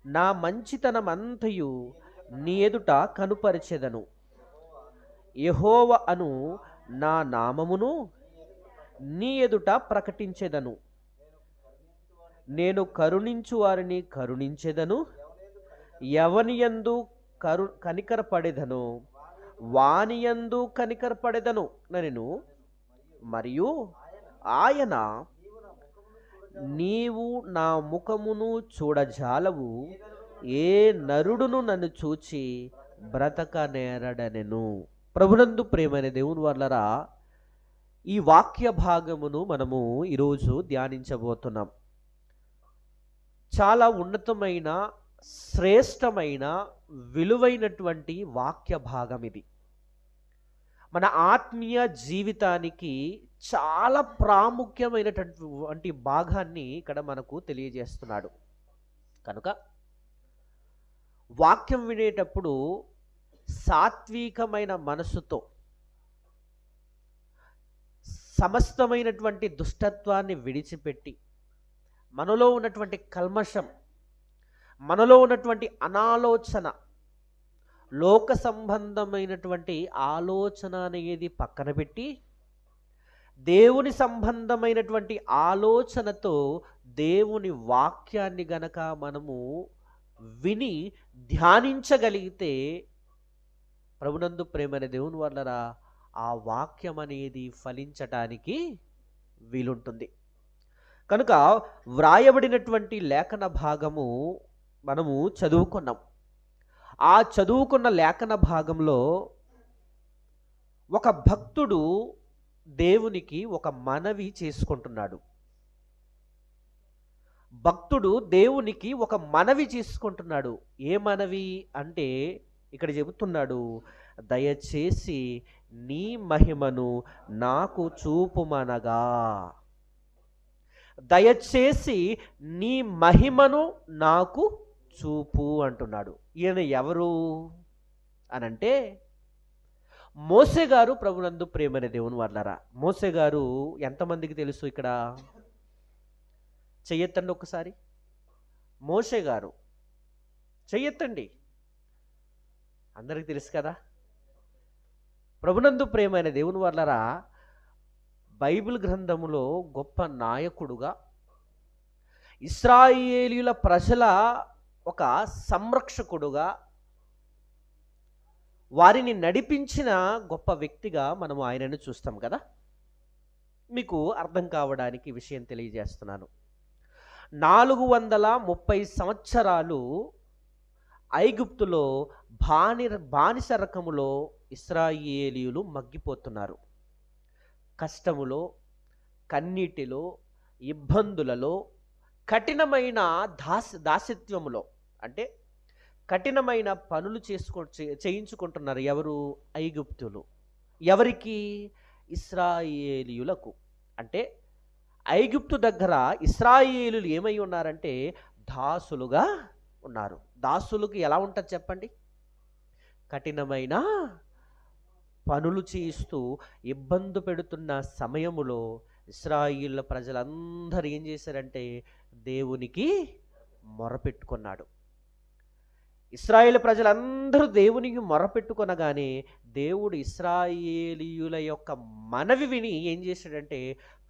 నా మంచితనమంతయు నీ ఎదుట కనుపరిచెదను. యెహోవా అను నా నామమును నీ ఎదుట ప్రకటించెదను. నేను కరుణించు వారిని కరుణించెదను, ఎవనియందు కనికరపడెదను వానియందు కనికరపడెదను నన్ను. మరియు ఆయన, నీవు నా ముఖమును చూడజాలవు, ఏ నరుడును నన్ను చూచి బ్రతక నేరడనెను. ప్రభునందు ప్రేమైన దేవుని వల్లరా, ఈ వాక్య భాగమును మనము ఈరోజు ధ్యానించబోతున్నాం. చాలా ఉన్నతమైన, శ్రేష్టమైన, విలువైనటువంటి వాక్య భాగం ఇది. మన ఆత్మీయ జీవితానికి చాలా ప్రాముఖ్యమైనటువంటి భాగాన్ని ఇక్కడ మనకు తెలియజేస్తున్నాడు. కనుక వాక్యం వినేటప్పుడు సాత్వికమైన మనసుతో, సమస్తమైనటువంటి దుష్టత్వాన్ని విడిచిపెట్టి, మనలో ఉన్నటువంటి కల్మషం, మనలో ఉన్నటువంటి అనాలోచన, లోక సంబంధమైనటువంటి ఆలోచన అనేది పక్కన పెట్టి, దేవుని సంబంధమైనటువంటి ఆలోచనతో దేవుని వాక్యాన్ని గనక మనము విని ధ్యానించగలిగితే, ప్రభునందు ప్రేమైన దేవుని వల్లరా, ఆ వాక్యం అనేది ఫలించటానికి వీలుంటుంది. కనుక వ్రాయబడినటువంటి లేఖన భాగము మనము చదువుకున్నాం. ఆ చదువుకున్న లేఖన భాగంలో ఒక భక్తుడు దేవునికి ఒక మనవి చేసుకుంటున్నాడు. భక్తుడు దేవునికి ఒక మనవి చేసుకుంటున్నాడు. ఏ మనవి అంటే ఇక్కడ చెబుతున్నాడు, దయచేసి నీ మహిమను నాకు చూపుమనగా. దయచేసి నీ మహిమను నాకు చూపు అంటున్నాడు. ఈయన ఎవరు అనంటే మోసే గారు. ప్రభునందు ప్రేమైన దేవుని వర్లారా, మోసే గారు ఎంతమందికి తెలుసు? ఇక్కడ చెయ్యెత్తండి ఒకసారి. మోసే గారు చెయ్యెత్తండి. అందరికి తెలుసు కదా. ప్రభునందు ప్రేమైన దేవుని వర్లారా, బైబిల్ గ్రంథములో గొప్ప నాయకుడుగా, ఇశ్రాయేలీయుల ప్రజల ఒక సంరక్షకుడుగా, వారిని నడిపించిన గొప్ప వ్యక్తిగా మనము ఆయనను చూస్తాం కదా. మీకు అర్థం కావడానికి విషయం తెలియజేస్తున్నాను. 430 సంవత్సరాలు ఐగుప్తులో బానిస రకములో ఇశ్రాయేలీయులు మగ్గిపోతున్నారు. కష్టములో, కన్నీటిలో, ఇబ్బందులలో, కఠినమైన దాస్యత్వములో, అంటే కఠినమైన పనులు చేయించుకుంటున్నారు. ఎవరు? ఐగుప్తులు. ఎవరికి? ఇశ్రాయేలీయులకు. అంటే ఐగుప్తు దగ్గర ఇశ్రాయేలీయులు ఏమై ఉన్నారంటే దాసులుగా ఉన్నారు. దాసులకు ఎలా ఉంటుంది చెప్పండి? కఠినమైన పనులు చేయిస్తూ ఇబ్బంది పెడుతున్న సమయములో ఇశ్రాయేలు ప్రజలందరూ ఏం చేశారంటే దేవునికి మొరపెట్టుకున్నాడు. ఇశ్రాయేలు ప్రజలందరూ దేవునికి మొరపెట్టుకొనగానే దేవుడు ఇశ్రాయేలీయుల యొక్క మనవి విని ఏం చేశాడంటే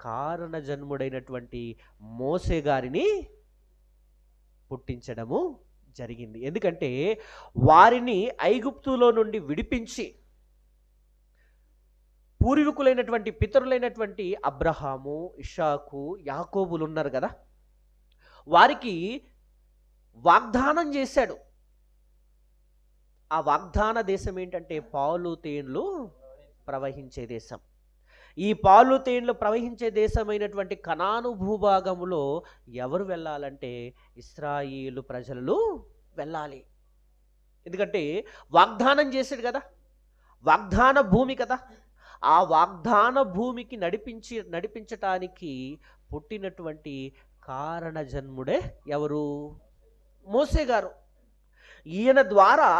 కారణ జన్ముడైనటువంటి మోసే గారిని పుట్టించడము జరిగింది. ఎందుకంటే వారిని ఐగుప్తులో నుండి విడిపించి, పూర్వీకులైనటువంటి పితరులైనటువంటి అబ్రహాము, ఇషాకు, యాకోబులు ఉన్నారు కదా, వారికి వాగ్దానం చేశాడు. ఆ వాగ్దాన దేశం ఏంటంటే పాలు తేన్లు ప్రవహించే దేశం. ఈ పాలు తేన్లు ప్రవహించే దేశమైనటువంటి కనాను భూభాగములో ఎవరు వెళ్ళాలంటే ఇశ్రాయేలు ప్రజలు వెళ్ళాలి. ఎందుకంటే వాగ్దానం చేశాడు కదా, వాగ్దాన భూమి కదా. ఆ వాగ్దాన భూమికి నడిపించటానికి పుట్టినటువంటి కారణ జన్ముడే ఎవరు? మోసే గారు. ఈయన ద్వారా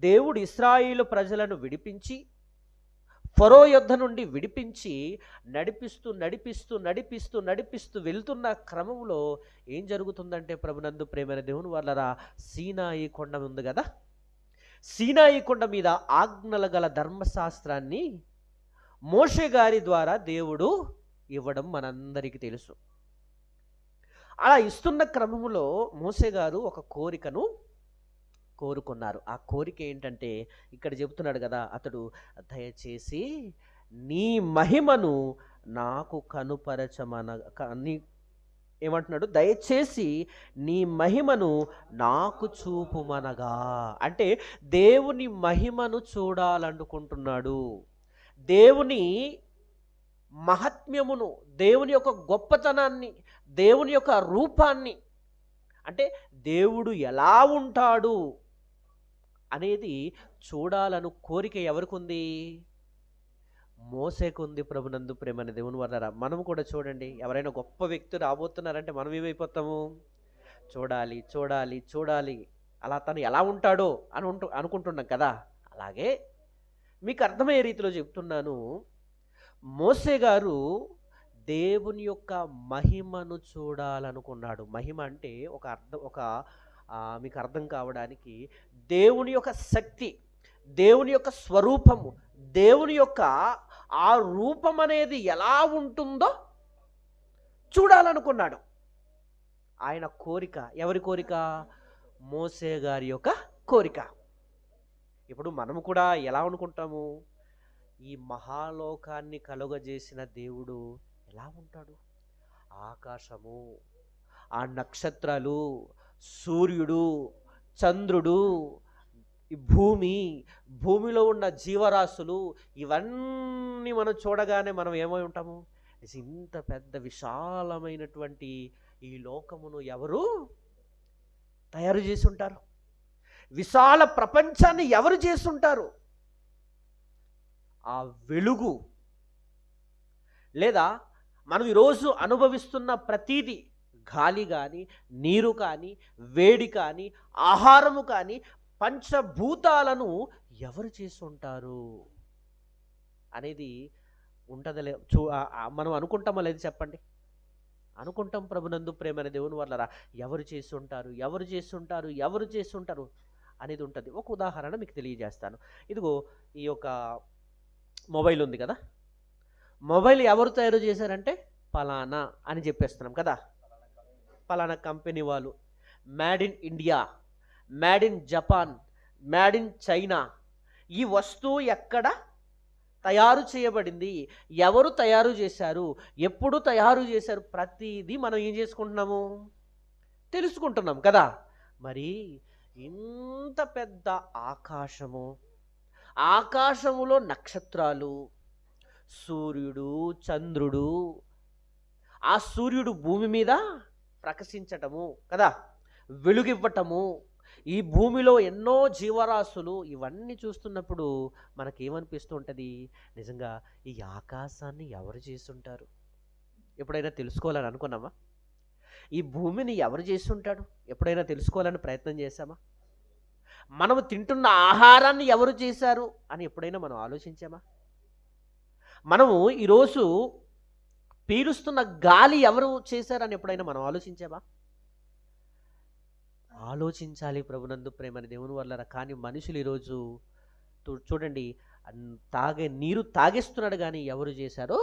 దేవుడు ఇశ్రాయేలు ప్రజలను విడిపించి ఫరో యొద్ద నుండి విడిపించి నడిపిస్తూ నడిపిస్తూ నడిపిస్తూ నడిపిస్తూ వెళ్తున్న క్రమంలో ఏం జరుగుతుందంటే ప్రభునందు ప్రేమైన దేవుని వాళ్ళరా, సీనాయి కొండ ఉంది కదా, సీనాయి కొండ మీద ఆజ్ఞల గల ధర్మశాస్త్రాన్ని మోషే గారి ద్వారా దేవుడు ఇవ్వడం మనందరికీ తెలుసు. అలా ఇస్తున్న క్రమంలో మోషే గారు ఒక కోరికను కోరుకున్నారు. ఆ కోరిక ఏంటంటే ఇక్కడ చెబుతున్నాడు కదా, అతడు దయచేసి నీ మహిమను నాకు నీ ఏమంటున్నాడు, దయచేసి నీ మహిమను నాకు చూపుమనగా, అంటే దేవుని మహిమను చూడాలనుకుంటున్నాడు. దేవుని మహాత్మ్యమును, దేవుని యొక్క గొప్పతనాన్ని, దేవుని యొక్క రూపాన్ని, అంటే దేవుడు ఎలా ఉంటాడు అనేది చూడాలను కోరిక ఎవరికి ఉంది? మోసేకు ఉంది. ప్రభునందు ప్రేమని దేవుని వర్ణరా, మనం కూడా చూడండి, ఎవరైనా గొప్ప వ్యక్తి రాబోతున్నారంటే మనం ఏమైపోతాము? చూడాలి చూడాలి చూడాలి, అలా తను ఎలా ఉంటాడో అనుకుంటున్నాం కదా. అలాగే మీకు అర్థమయ్యే రీతిలో చెప్తున్నాను, మోసే గారు దేవుని యొక్క మహిమను చూడాలనుకున్నాడు. మహిమ అంటే మీకు అర్థం కావడానికి దేవుని యొక్క శక్తి, దేవుని యొక్క స్వరూపము, దేవుని యొక్క ఆ రూపం అనేది ఎలా ఉంటుందో చూడాలనుకున్నాడు. ఆయన కోరిక, ఎవరి కోరిక? మోసే గారి యొక్క కోరిక. ఇప్పుడు మనము కూడా ఎలా అనుకుంటాము? ఈ మహాలోకాన్ని కలుగజేసిన దేవుడు ఎలా ఉంటాడు? ఆకాశము, ఆ నక్షత్రాలు, సూర్యుడు, చంద్రుడు, ఈ భూమిలో ఉన్న జీవరాశులు, ఇవన్నీ మనం చూడగానే మనం ఏమై ఉంటాము? ఇంత పెద్ద విశాలమైనటువంటి ఈ లోకమును ఎవరు తయారు చేసి ఉంటారు? విశాల ప్రపంచాన్ని ఎవరు చేసుంటారు? ఆ వెలుగు, లేదా మనం ఈరోజు అనుభవిస్తున్న ప్రతీది, గాలి కానీ, నీరు కానీ, వేడి కానీ, ఆహారము కానీ, పంచభూతాలను ఎవరు చేసి ఉంటారు అనేది ఉంటుందలే. మనం అనుకుంటామో లేదు చెప్పండి? అనుకుంటాం. ప్రభునందు ప్రేమైన దేవుని వల్ల ఎవరు చేసి ఉంటారు, ఎవరు చేసి ఉంటారు, ఎవరు చేసి ఉంటారు అనేది ఉంటుంది. ఒక ఉదాహరణ మీకు తెలియజేస్తాను. ఇదిగో ఈ యొక్క మొబైల్ ఉంది కదా, మొబైల్ ఎవరు తయారు చేశారంటే పలానా అని చెప్పేస్తున్నాం కదా. పలానా కంపెనీ వాళ్ళు, made in India, made in Japan, made in China. ఈ వస్తువు ఎక్కడ తయారు చేయబడింది, ఎవరు తయారు చేశారు, ఎప్పుడు తయారు చేశారు, ప్రతిదీ మనం ఏం చేసుకుంటున్నాము? తెలుసుకుంటున్నాం కదా. మరి ఇంత పెద్ద ఆకాశము, ఆకాశములో నక్షత్రాలు, సూర్యుడు, చంద్రుడు, ఆ సూర్యుడు భూమి మీద ప్రకాశించటము కదా, వెలుగివ్వటము, ఈ భూమిలో ఎన్నో జీవరాశులు, ఇవన్నీ చూస్తున్నప్పుడు మనకేమనిపిస్తూ ఉంటుంది? నిజంగా ఈ ఆకాశాన్ని ఎవరు చేసుంటారు? ఎప్పుడైనా తెలుసుకోవాలని అనుకున్నామా? ఈ భూమిని ఎవరు చేసుంటాడు? ఎప్పుడైనా తెలుసుకోవాలని ప్రయత్నం చేశామా? మనము తింటున్న ఆహారాన్ని ఎవరు చేశారు అని ఎప్పుడైనా మనం ఆలోచించామా? మనము ఈరోజు పీలుస్తున్న గాలి ఎవరు చేశారని ఎప్పుడైనా మనం ఆలోచించామా? ఆలోచించాలి ప్రభునందు ప్రేమని దేవుని వల్ల. కానీ మనుషులు ఈరోజు చూడండి, నీరు తాగేస్తున్నాడు కానీ ఎవరు చేశారో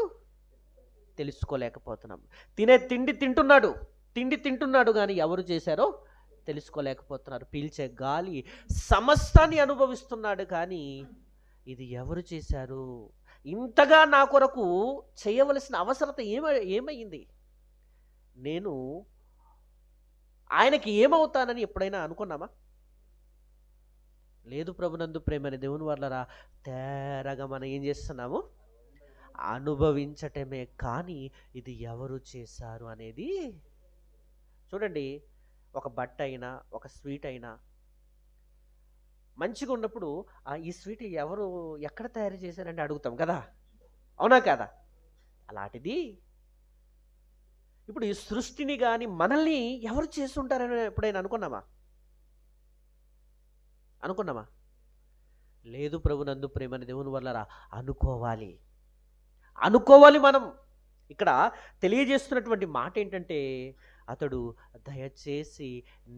తెలుసుకోలేకపోతున్నాం. తిండి తింటున్నాడు కానీ ఎవరు చేశారో తెలుసుకోలేకపోతున్నారు. పీల్చే గాలి సమస్తాన్ని అనుభవిస్తున్నాడు కానీ ఇది ఎవరు చేశారు? ఇంతగా నా కొరకు చేయవలసిన అవసరత ఏమైంది? నేను ఆయనకి ఏమవుతానని ఎప్పుడైనా అనుకున్నామా? లేదు ప్రభునందు ప్రేమని దేవుని వల్లరా. తేరగా మనం ఏం చేస్తున్నాము? అనుభవించటమే కానీ ఇది ఎవరు చేశారు అనేది చూడండి. ఒక బట్ట అయినా, ఒక స్వీట్ అయినా మంచిగా ఉన్నప్పుడు ఈ స్వీట్ ఎక్కడ తయారు చేశారంటే అడుగుతాం కదా, అవునా కదా? అలాంటిది ఇప్పుడు ఈ సృష్టిని కానీ మనల్ని ఎవరు చేస్తుంటారని ఎప్పుడైనా అనుకున్నామా? లేదు ప్రభునందు ప్రేమని దేవుని వల్లరా అనుకోవాలి. అనుకోవాలి మనం. ఇక్కడ తెలియజేస్తున్నటువంటి మాట ఏంటంటే, అతడు దయచేసి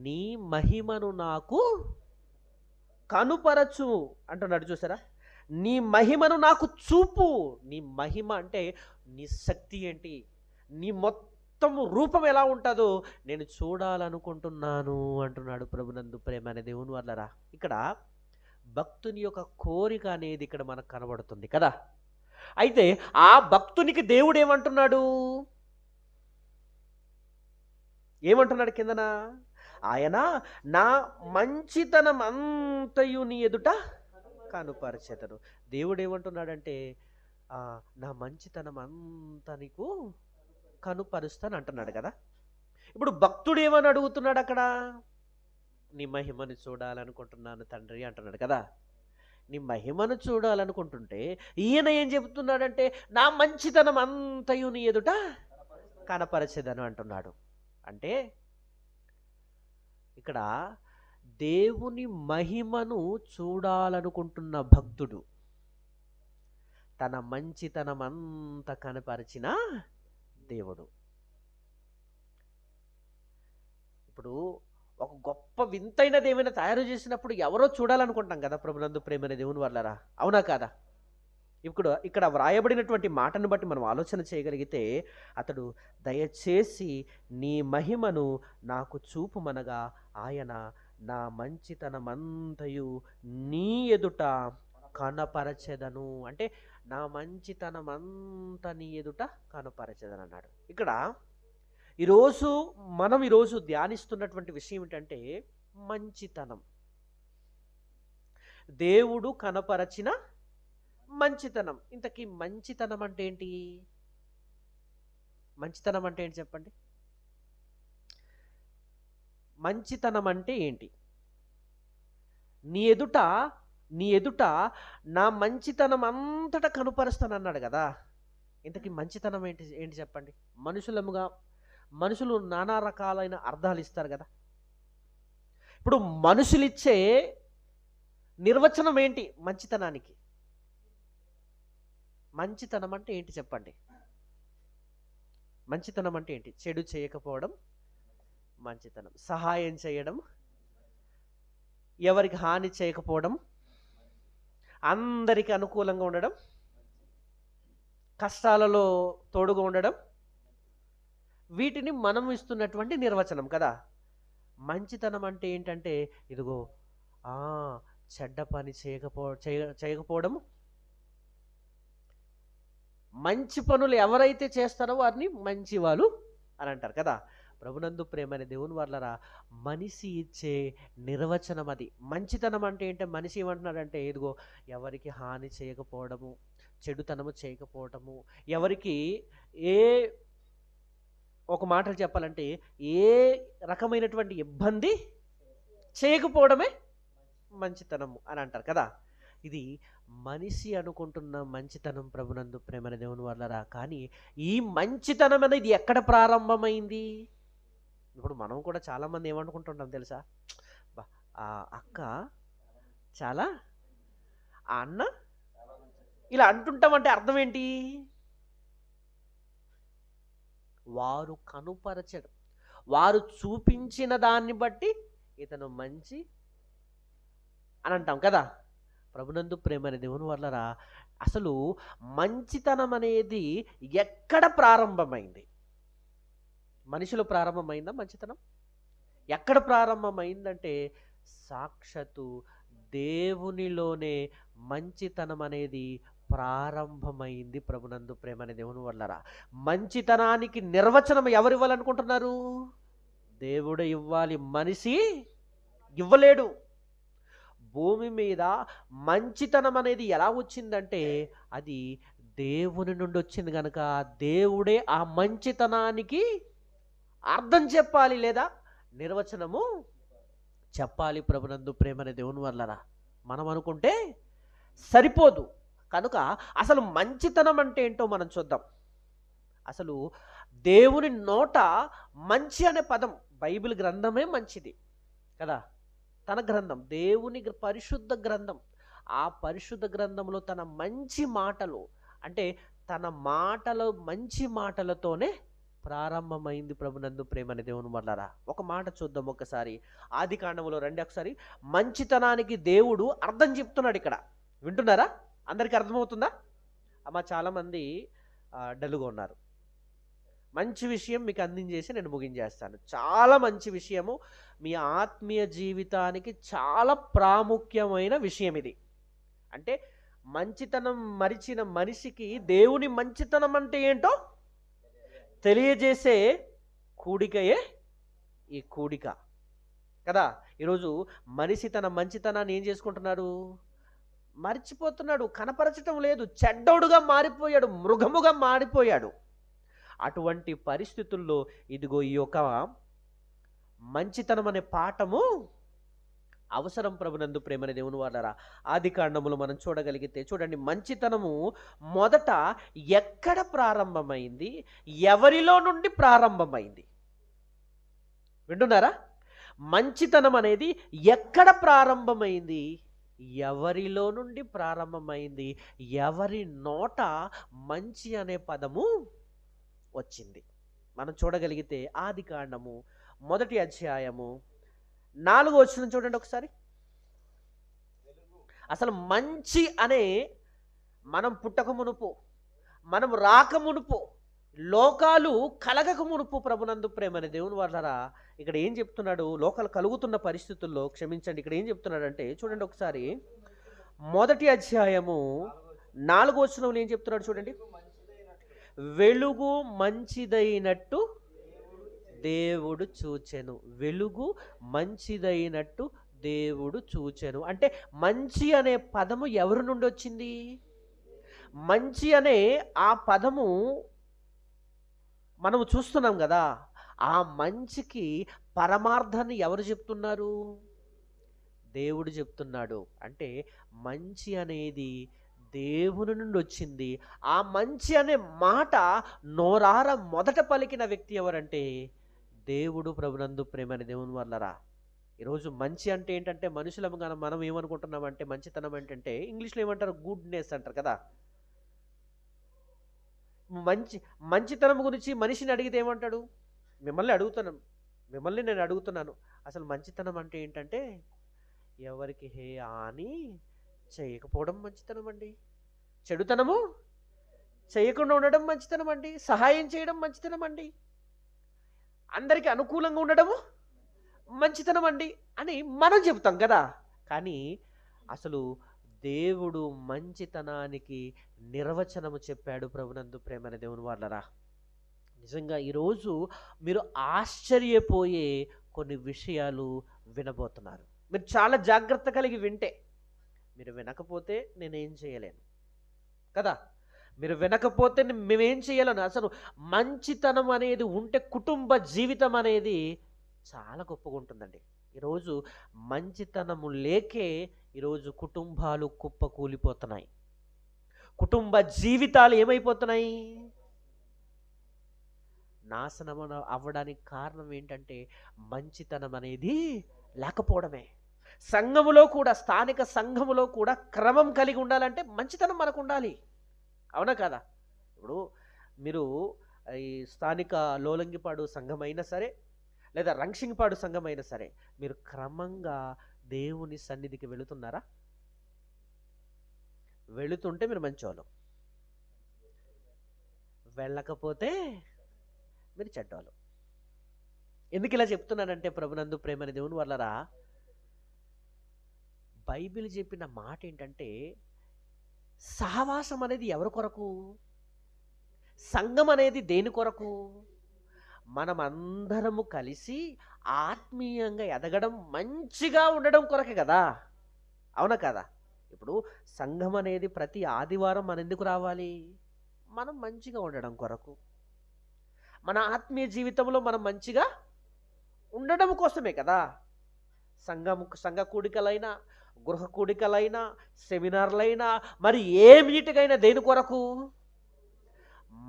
నీ మహిమను నాకు కనుపరచు అంటున్నాడు. చూసారా, నీ మహిమను నాకు చూపు. నీ మహిమ అంటే నీ శక్తి ఏంటి, నీ మొత్తం రూపం ఎలా ఉంటుందో నేను చూడాలనుకుంటున్నాను అంటున్నాడు ప్రభునందు ప్రేమ అనే దేవుని వల్లరా. ఇక్కడ భక్తుని యొక్క కోరిక అనేది ఇక్కడ మనకు కనబడుతుంది కదా. అయితే ఆ భక్తునికి దేవుడు ఏమంటున్నాడు, ఏమంటున్నాడు కిందన, ఆయన నా మంచితనం అంతయు నీ ఎదుట కనుపరచెదను. దేవుడు ఏమంటున్నాడంటే నా మంచితనం అంతా నీకు కనుపరుస్తాను అంటున్నాడు కదా. ఇప్పుడు భక్తుడు ఏమని అడుగుతున్నాడు అక్కడ, నీ మహిమను చూడాలనుకుంటున్నాను తండ్రి అంటున్నాడు కదా. నీ మహిమను చూడాలనుకుంటుంటే ఈయన ఏం చెబుతున్నాడంటే నా మంచితనం అంతయు నీ ఎదుట కనపరచెదను అంటున్నాడు. అంటే ఇక్కడ దేవుని మహిమను చూడాలనుకుంటున్న భక్తుడు తన మంచితనం అంతా కనపరిచిన దేవుడు. ఇప్పుడు ఒక గొప్ప వింతైనది ఏమైనా తయారు చేసినప్పుడు ఎవరో చూడాలనుకుంటాం కదా ప్రభునందు ప్రేమనే దేవుని వల్లరా, అవునా కాదా? ఇప్పుడు ఇక్కడ వ్రాయబడినటువంటి మాటను బట్టి మనం ఆలోచన చేయగలిగితే, అతడు దయచేసి నీ మహిమను నాకు చూపుమనగా ఆయన నా మంచితనమంతయు నీ ఎదుట కనపరచెదను. అంటే నా మంచితనమంతా నీ ఎదుట కనపరచెదను అన్నాడు. ఇక్కడ ఈరోజు ధ్యానిస్తున్నటువంటి విషయం ఏంటంటే మంచితనం. దేవుడు కనపరచిన మంచితనం. ఇంతకీ మంచితనం అంటే ఏంటి? మంచితనం అంటే ఏంటి చెప్పండి? మంచితనం అంటే ఏంటి? నీ ఎదుట నా మంచితనం అంతటా కనుపరుస్తాను అన్నాడు కదా. ఇంతకీ మంచితనం ఏంటి చెప్పండి? మనుషులు నానా రకాలైన అర్థాలు ఇస్తారు కదా. ఇప్పుడు మనుషులిచ్చే నిర్వచనం ఏంటి మంచితనానికి? మంచితనం అంటే ఏంటి చెప్పండి? మంచితనం అంటే ఏంటి? చెడు చేయకపోవడం మంచితనం, సహాయం చేయడం, ఎవరికి హాని చేయకపోవడం, అందరికి అనుకూలంగా ఉండడం, కష్టాలలో తోడుగా ఉండడం, వీటిని మనం ఇస్తున్నటువంటి నిర్వచనం కదా. మంచితనం అంటే ఏంటంటే ఇదిగో చెడ్డ పని చేయకపోవడం, మంచి పనులు ఎవరైతే చేస్తారో వారిని మంచి వాళ్ళు అని అంటారు కదా. ప్రభునందు ప్రేమ అనే దేవుని వల్లరా మనిషి ఇచ్చే నిర్వచనం అది. మంచితనం అంటే ఏంటంటే మనిషి ఏమంటున్నాడంటే ఇదిగో ఎవరికి హాని చేయకపోవడము, చెడుతనము చేయకపోవటము, ఎవరికి ఒక మాటలు చెప్పాలంటే ఏ రకమైనటువంటి ఇబ్బంది చేయకపోవడమే మంచితనము అని అంటారు కదా. ఇది మనిషి అనుకుంటున్న మంచితనం ప్రభునందు ప్రేమన దేవుని వల్లరా. కానీ ఈ మంచితనం అనేది ఎక్కడ ప్రారంభమైంది? ఇప్పుడు మనం కూడా చాలామంది ఏమనుకుంటుంటాం తెలుసా, ఆ అక్క చాలా, ఆ అన్న ఇలా అంటుంటామంటే అర్థం ఏంటి? వారు కనుపరచడం, వారు చూపించిన దాన్ని బట్టి ఇతను మంచి అని అంటాం కదా. ప్రభునందు ప్రేమ దేవుని వల్లరా అసలు మంచితనం అనేది ఎక్కడ ప్రారంభమైంది? మనిషిలో ప్రారంభమైందా మంచితనం? ఎక్కడ ప్రారంభమైందంటే సాక్షాత్తు దేవునిలోనే మంచితనం అనేది ప్రారంభమైంది. ప్రభునందు ప్రేమ అనే దేవుని వల్లరా మంచితనానికి నిర్వచనం ఎవరు ఇవ్వాలనుకుంటున్నారు? దేవుడు ఇవ్వాలి, మనిషి ఇవ్వలేడు. భూమి మీద మంచితనం అనేది ఎలా వచ్చిందంటే అది దేవుని నుండి వచ్చింది కనుక దేవుడే ఆ మంచితనానికి అర్థం చెప్పాలి లేదా నిర్వచనము చెప్పాలి. ప్రభునందు ప్రేమ అనే దేవుని వల్లరా మనం అనుకుంటే సరిపోదు. కనుక అసలు మంచితనం అంటే ఏంటో మనం చూద్దాం. అసలు దేవుని నోట మంచి అనే పదం, బైబిల్ గ్రంథమే మంచిది కదా. తన గ్రంథం, దేవుని పరిశుద్ధ గ్రంథం, ఆ పరిశుద్ధ గ్రంథంలో తన మంచి మాటలు, అంటే తన మాటలు మంచి మాటలతోనే ప్రారంభమైంది ప్రభునందు ప్రేమని దేవుని వల్లరా. ఒక మాట చూద్దాం ఒకసారి. ఆది కాండములో రండి ఒకసారి. మంచితనానికి దేవుడు అర్థం చెప్తున్నాడు ఇక్కడ. వింటున్నారా? అందరికీ అర్థమవుతుందా? అమ్మ చాలామంది డల్లుగా ఉన్నారు. మంచి విషయం మీకు అందించేసి నేను ముగించేస్తాను. చాలా మంచి విషయము, మీ ఆత్మీయ జీవితానికి చాలా ప్రాముఖ్యమైన విషయం ఇది. అంటే మంచితనం మరిచిన మనిషికి దేవుని మంచితనం అంటే ఏంటో తెలియజేసే కూడికయే ఈ కూడిక కదా. ఈరోజు మనిషి తన మంచితనాన్ని ఏం చేసుకుంటున్నాడు? మర్చిపోతున్నాడు, కనపరచటం లేదు. చెడ్డోడుగా మారిపోయాడు, మృగముగా మారిపోయాడు. అటువంటి పరిస్థితుల్లో ఇదిగో ఈ యొక్క మంచితనం అనే పాఠము అవసరం ప్రభునందు ప్రేమని దేవుని వాళ్ళరా. ఆది కాండములో మనం చూడగలిగితే చూడండి, మంచితనము మొదట ఎక్కడ ప్రారంభమైంది, ఎవరిలో నుండి ప్రారంభమైంది? వింటున్నారా? మంచితనం అనేది ఎక్కడ ప్రారంభమైంది, ఎవరిలో నుండి ప్రారంభమైంది, ఎవరి నోట మంచి అనే పదము వచ్చింది? మనం చూడగలిగితే ఆది కాండము 1వ అధ్యాయము 4వ వచనం చూడండి ఒకసారి. అసలు మంచి అనే మనం పుట్టక మునుపు, మనం రాక మునుపు, లోకాలు కలగక మునుపు ప్రభునందు ప్రేమని దేవుని వాళ్ళరా ఇక్కడ ఏం చెప్తున్నాడు? లోకాలు కలుగుతున్న పరిస్థితుల్లో, క్షమించండి, ఇక్కడ ఏం చెప్తున్నాడంటే చూడండి ఒకసారి. 1వ అధ్యాయము 4వ వచనంలో ఏం చెప్తున్నాడు చూడండి. వెలుగు మంచిదైనట్టు దేవుడు చూచెను. వెలుగు మంచిదైనట్టు దేవుడు చూచెను. అంటే మంచి అనే పదము ఎవరి నుండి వచ్చింది? మంచి అనే ఆ పదము మనము చూస్తున్నాం కదా. ఆ మంచికి పరమార్థాన్ని ఎవరు చెప్తున్నారు? దేవుడు చెప్తున్నాడు. అంటే మంచి అనేది దేవుని నుండి వచ్చింది. ఆ మంచి అనే మాట నోరార మొదట పలికిన వ్యక్తి ఎవరంటే దేవుడు ప్రభునందు ప్రేమని దేవుని వల్లరా. ఈరోజు మంచి అంటే ఏంటంటే మనుషులం కానీ మనం ఏమనుకుంటున్నామంటే మంచితనం ఏంటంటే ఇంగ్లీష్లో ఏమంటారు? గుడ్నెస్ అంటారు కదా. మంచితనం గురించి మనిషిని అడిగితే ఏమంటాడు? మిమ్మల్ని నేను అడుగుతున్నాను, అసలు మంచితనం అంటే ఏంటంటే ఎవరికి హాని చేయకపోవడం మంచితనం అండి. చెడుతనము చేయకుండా ఉండడం మంచితనం అండి. సహాయం చేయడం మంచితనం అండి. అందరికీ అనుకూలంగా ఉండడము మంచితనం అండి అని మనం చెబుతాం కదా. కానీ అసలు దేవుడు మంచితనానికి నిర్వచనము చెప్పాడు ప్రభునందు ప్రేమని దేవుని వాళ్ళరా. నిజంగా ఈరోజు మీరు ఆశ్చర్యపోయే కొన్ని విషయాలు వినబోతున్నారు. మీరు చాలా జాగ్రత్త కలిగి వింటే, మీరు వినకపోతే నేనేం చేయలేను కదా. మీరు వినకపోతే మేమేం చేయలేను. అసలు మంచితనం అనేది ఉంటే కుటుంబ జీవితం అనేది చాలా గొప్పగా ఉంటుందండి. ఈరోజు మంచితనము లేకే ఈరోజు కుటుంబాలు కుప్పకూలిపోతున్నాయి. కుటుంబ జీవితాలు ఏమైపోతున్నాయి? నాశనం అవ్వడానికి కారణం ఏంటంటే మంచితనం అనేది లేకపోవడమే. సంఘములో కూడా, స్థానిక సంఘములో కూడా క్రమం కలిగి ఉండాలంటే మంచితనం మనకు ఉండాలి. అవునా కదా? ఇప్పుడు మీరు ఈ స్థానిక లోలంగిపాడు సంఘం అయినా సరే, లేదా రంక్షింగ్పాడు సంఘం అయినా సరే, మీరు క్రమంగా దేవుని సన్నిధికి వెళుతున్నారా? వెళుతుంటే మీరు మంచోళ్ళు, వెళ్ళకపోతే మీరు చెడ్డోళ్ళు. ఎందుకు ఇలా చెప్తున్నానంటే ప్రభునందు ప్రేమని దేవుని వల్లరా, బైబిల్ చెప్పిన మాట ఏంటంటే సహవాసం అనేది ఎవరి కొరకు? సంఘం అనేది దేని కొరకు? మనం అందరము కలిసి ఆత్మీయంగా ఎదగడం, మంచిగా ఉండడం కొరకే కదా. అవునా కదా? ఇప్పుడు సంఘం అనేది ప్రతి ఆదివారం మనం ఎందుకు రావాలి? మనం మంచిగా ఉండడం కొరకు. మన ఆత్మీయ జీవితంలో మనం మంచిగా ఉండడం కోసమే కదా. సంఘ కూడికలైనా, గృహ కూడికలైనా, సెమినార్లైనా, మరి ఏ మీటికైనా దేని కొరకు?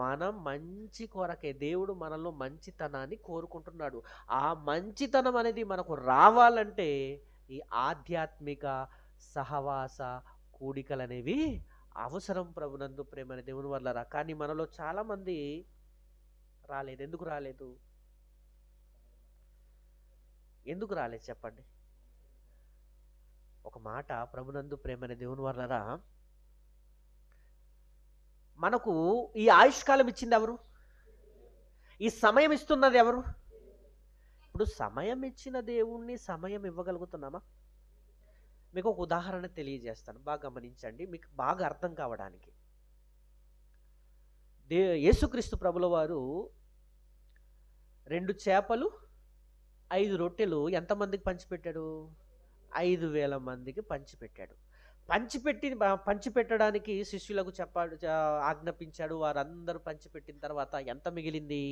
మనం మంచి కొరకే. దేవుడు మనలో మంచితనాన్ని కోరుకుంటున్నాడు. ఆ మంచితనం అనేది మనకు రావాలంటే ఈ ఆధ్యాత్మిక సహవాస కూడికలు అనేవి అవసరం ప్రభునందు ప్రేమని దేవుని వల్లరా. కానీ మనలో చాలా మంది రాలేదు. ఎందుకు రాలేదు? ఎందుకు రాలేదు చెప్పండి? ఒక మాట ప్రభునందు ప్రేమని దేవుని వల్లరా, మనకు ఈ ఆయుష్కాలం ఇచ్చింది ఎవరు? ఈ సమయం ఇస్తున్నది ఎవరు? ఇప్పుడు సమయం ఇచ్చిన దేవుణ్ణి సమయం ఇవ్వగలుగుతున్నామా? మీకు ఒక ఉదాహరణ తెలియజేస్తాను, బాగా గమనించండి, మీకు బాగా అర్థం కావడానికి. యేసుక్రీస్తు ప్రభుల వారు 2 చేపలు 5 రొట్టెలు ఎంతమందికి పంచిపెట్టాడు? 5,000 మందికి పంచిపెట్టాడు. పంచిపెట్టడానికి శిష్యులకు ఆజ్ఞాపించాడు. వారందరూ పంచిపెట్టిన తర్వాత ఎంత మిగిలింది?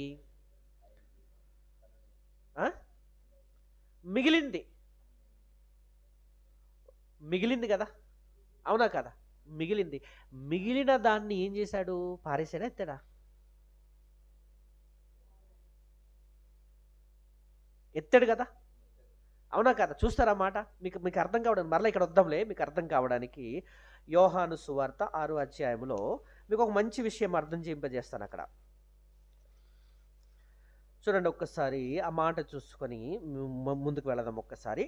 మిగిలింది కదా, అవునా కదా? మిగిలిన దాన్ని ఏం చేశాడు? పారేసాడా, ఎత్తాడా? ఎత్తాడు కదా, అవునా కదా? చూస్తారా మాట? మీకు అర్థం కావడానికి, మరలా ఇక్కడ వద్దాంలే, మీకు అర్థం కావడానికి యోహాను సువార్త 6వ అధ్యాయంలో మీకు ఒక మంచి విషయం అర్థం చేయింపజేస్తాను. అక్కడ చూడండి, ఒక్కసారి ఆ మాట చూసుకొని ముందుకు వెళదాం. ఒక్కసారి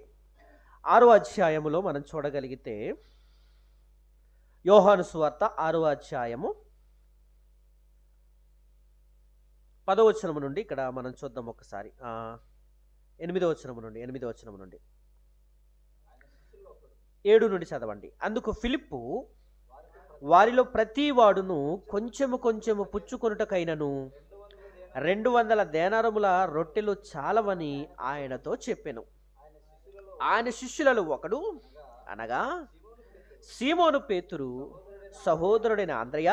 6వ అధ్యాయములో మనం చూడగలిగితే, యోహాను సువార్త 6వ అధ్యాయము 10వ వచనము నుండి ఇక్కడ మనం చూద్దాం. ఒక్కసారి 8వ వచనము నుండి 7 నుండి చదవండి. అందుకు ఫిలిప్పు, వారిలో ప్రతి వాడును కొంచెము పుచ్చుకొనుటకైనను 200 దేనారముల రొట్టెలు చాలవని ఆయనతో చెప్పెను. ఆయన శిష్యులలో ఒకడు, అనగా సీమోను పేతురు సహోదరుడైన అంద్రయ,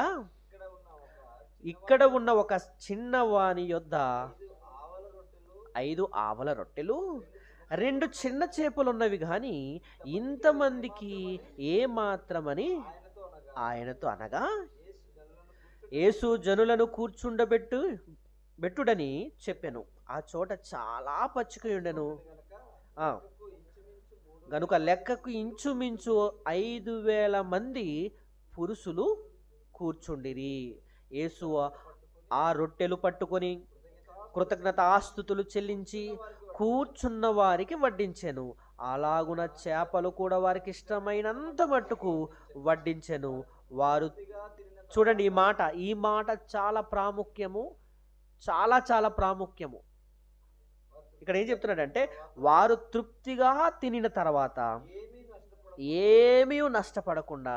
ఇక్కడ ఉన్న ఒక చిన్నవాని యొద్ద 5 ఆవల రొట్టెలు 2 చిన్న చేపలున్నవి గాని ఇంతమందికి ఏమాత్రమని ఆయనతో అనగా, యేసు జనులను కూర్చుండబెట్టుడని చెప్పెను. ఆ చోట చాలా పచ్చిక ఉండెను గనుక లెక్కకు ఇంచుమించు 5,000 మంది పురుషులు కూర్చుండిరి. యేసు ఆ రొట్టెలు పట్టుకొని కృతజ్ఞతాస్తుతులు చెల్లించి కూర్చున్న వారికి వడ్డించెను. అలాగున చేపలు కూడా వారికి ఇష్టమైనంత మట్టుకు వడ్డించెను. వారు చూడండి, ఈ మాట చాలా ప్రాముఖ్యము, చాలా ప్రాముఖ్యము. ఇక్కడ ఏం చెప్తున్నాడంటే, వారు తృప్తిగా తినిన తర్వాత ఏమీ నష్టపడకుండా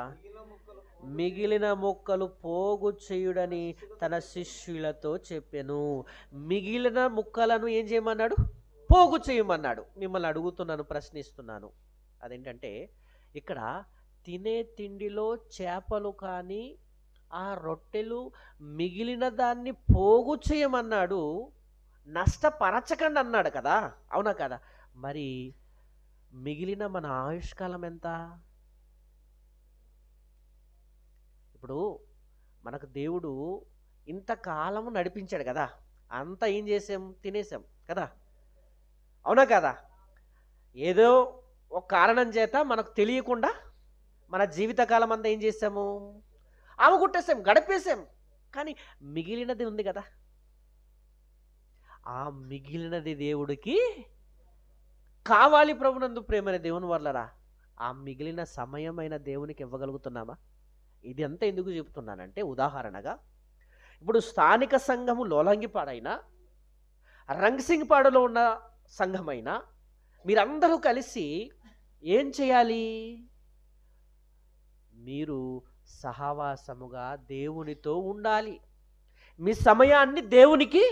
మిగిలిన ముక్కలు పోగు చేయుడని తన శిష్యులతో చెప్పెను. మిగిలిన ముక్కలను ఏం చేయమన్నాడు? పోగు చేయమన్నాడు. మిమ్మల్ని అడుగుతున్నాను, ప్రశ్నిస్తున్నాను. అదేంటంటే, ఇక్కడ తినే తిండిలో చేపలు కానీ ఆ రొట్టెలు మిగిలిన దాన్ని పోగు చేయమన్నాడు, నష్టపరచకండి అన్నాడు కదా, అవునా కదా? మరి మిగిలిన మన ఆయుష్కాలం ఎంత? ఇప్పుడు మనకు దేవుడు ఇంతకాలం నడిపించాడు కదా, అంతా ఏం చేసాం? తినేసాం కదా, అవునా కదా? ఏదో ఒక కారణం చేత మనకు తెలియకుండా మన జీవితకాలం అంతా ఏం చేసాము? ఆమెగుట్టేసాం, గడిపేసాం. కానీ మిగిలినది ఉంది కదా, ఆ మిగిలినది దేవుడికి కావాలి. ప్రభునందు ప్రేమైన దేవుని వల్లరా, ఆ మిగిలిన సమయమైన దేవునికి ఇవ్వగలుగుతున్నామా? ఇది అంతా ఎందుకు చెబుతున్నానంటే, ఉదాహరణగా ఇప్పుడు స్థానిక సంఘము లోలంగిపాడైనా, రంగసింగిపాడులో ఉన్న సంఘమైనా, మీరందరూ కలిసి ఏం చేయాలి? మీరు సహవాసముగా దేవునితో ఉండాలి. మీ సమయాన్ని దేవునికి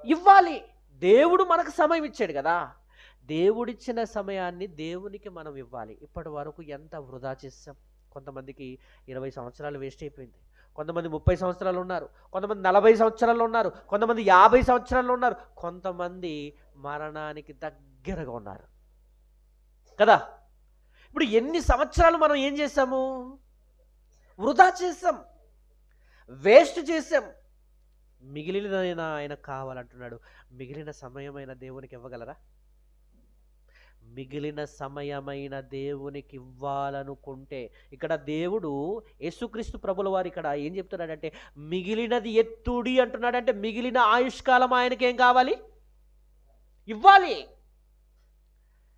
ఇవ్వాలి. దేవుడు మనకు సమయం ఇచ్చాడు కదా, దేవుడిచ్చిన సమయాన్ని దేవునికి మనం ఇవ్వాలి. ఇప్పటి వరకు ఎంత వృధా చేసాం? కొంతమందికి 20 సంవత్సరాలు వేస్ట్ అయిపోయింది, కొంతమంది 30 సంవత్సరాలు ఉన్నారు, కొంతమంది 40 సంవత్సరాలు ఉన్నారు, కొంతమంది 50 సంవత్సరాలు ఉన్నారు, కొంతమంది మరణానికి దగ్గరగా ఉన్నారు కదా. ఇప్పుడు ఎన్ని సంవత్సరాలు మనం ఏం చేసాము? వృధా చేసాం, వేస్ట్ చేసాం. మిగిలినదైనా ఆయన కావాలంటున్నాడు. మిగిలిన సమయమైన దేవునికి ఇవ్వగలరా? మిగిలిన సమయమైన దేవునికి ఇవ్వాలనుకుంటే, ఇక్కడ దేవుడు యేసుక్రీస్తు ప్రభుల వారు ఇక్కడ ఏం చెప్తున్నాడంటే, మిగిలినది ఎత్తుడి అంటున్నాడంటే, మిగిలిన ఆయుష్కాలం ఆయనకి ఏం కావాలి? ఇవ్వాలి.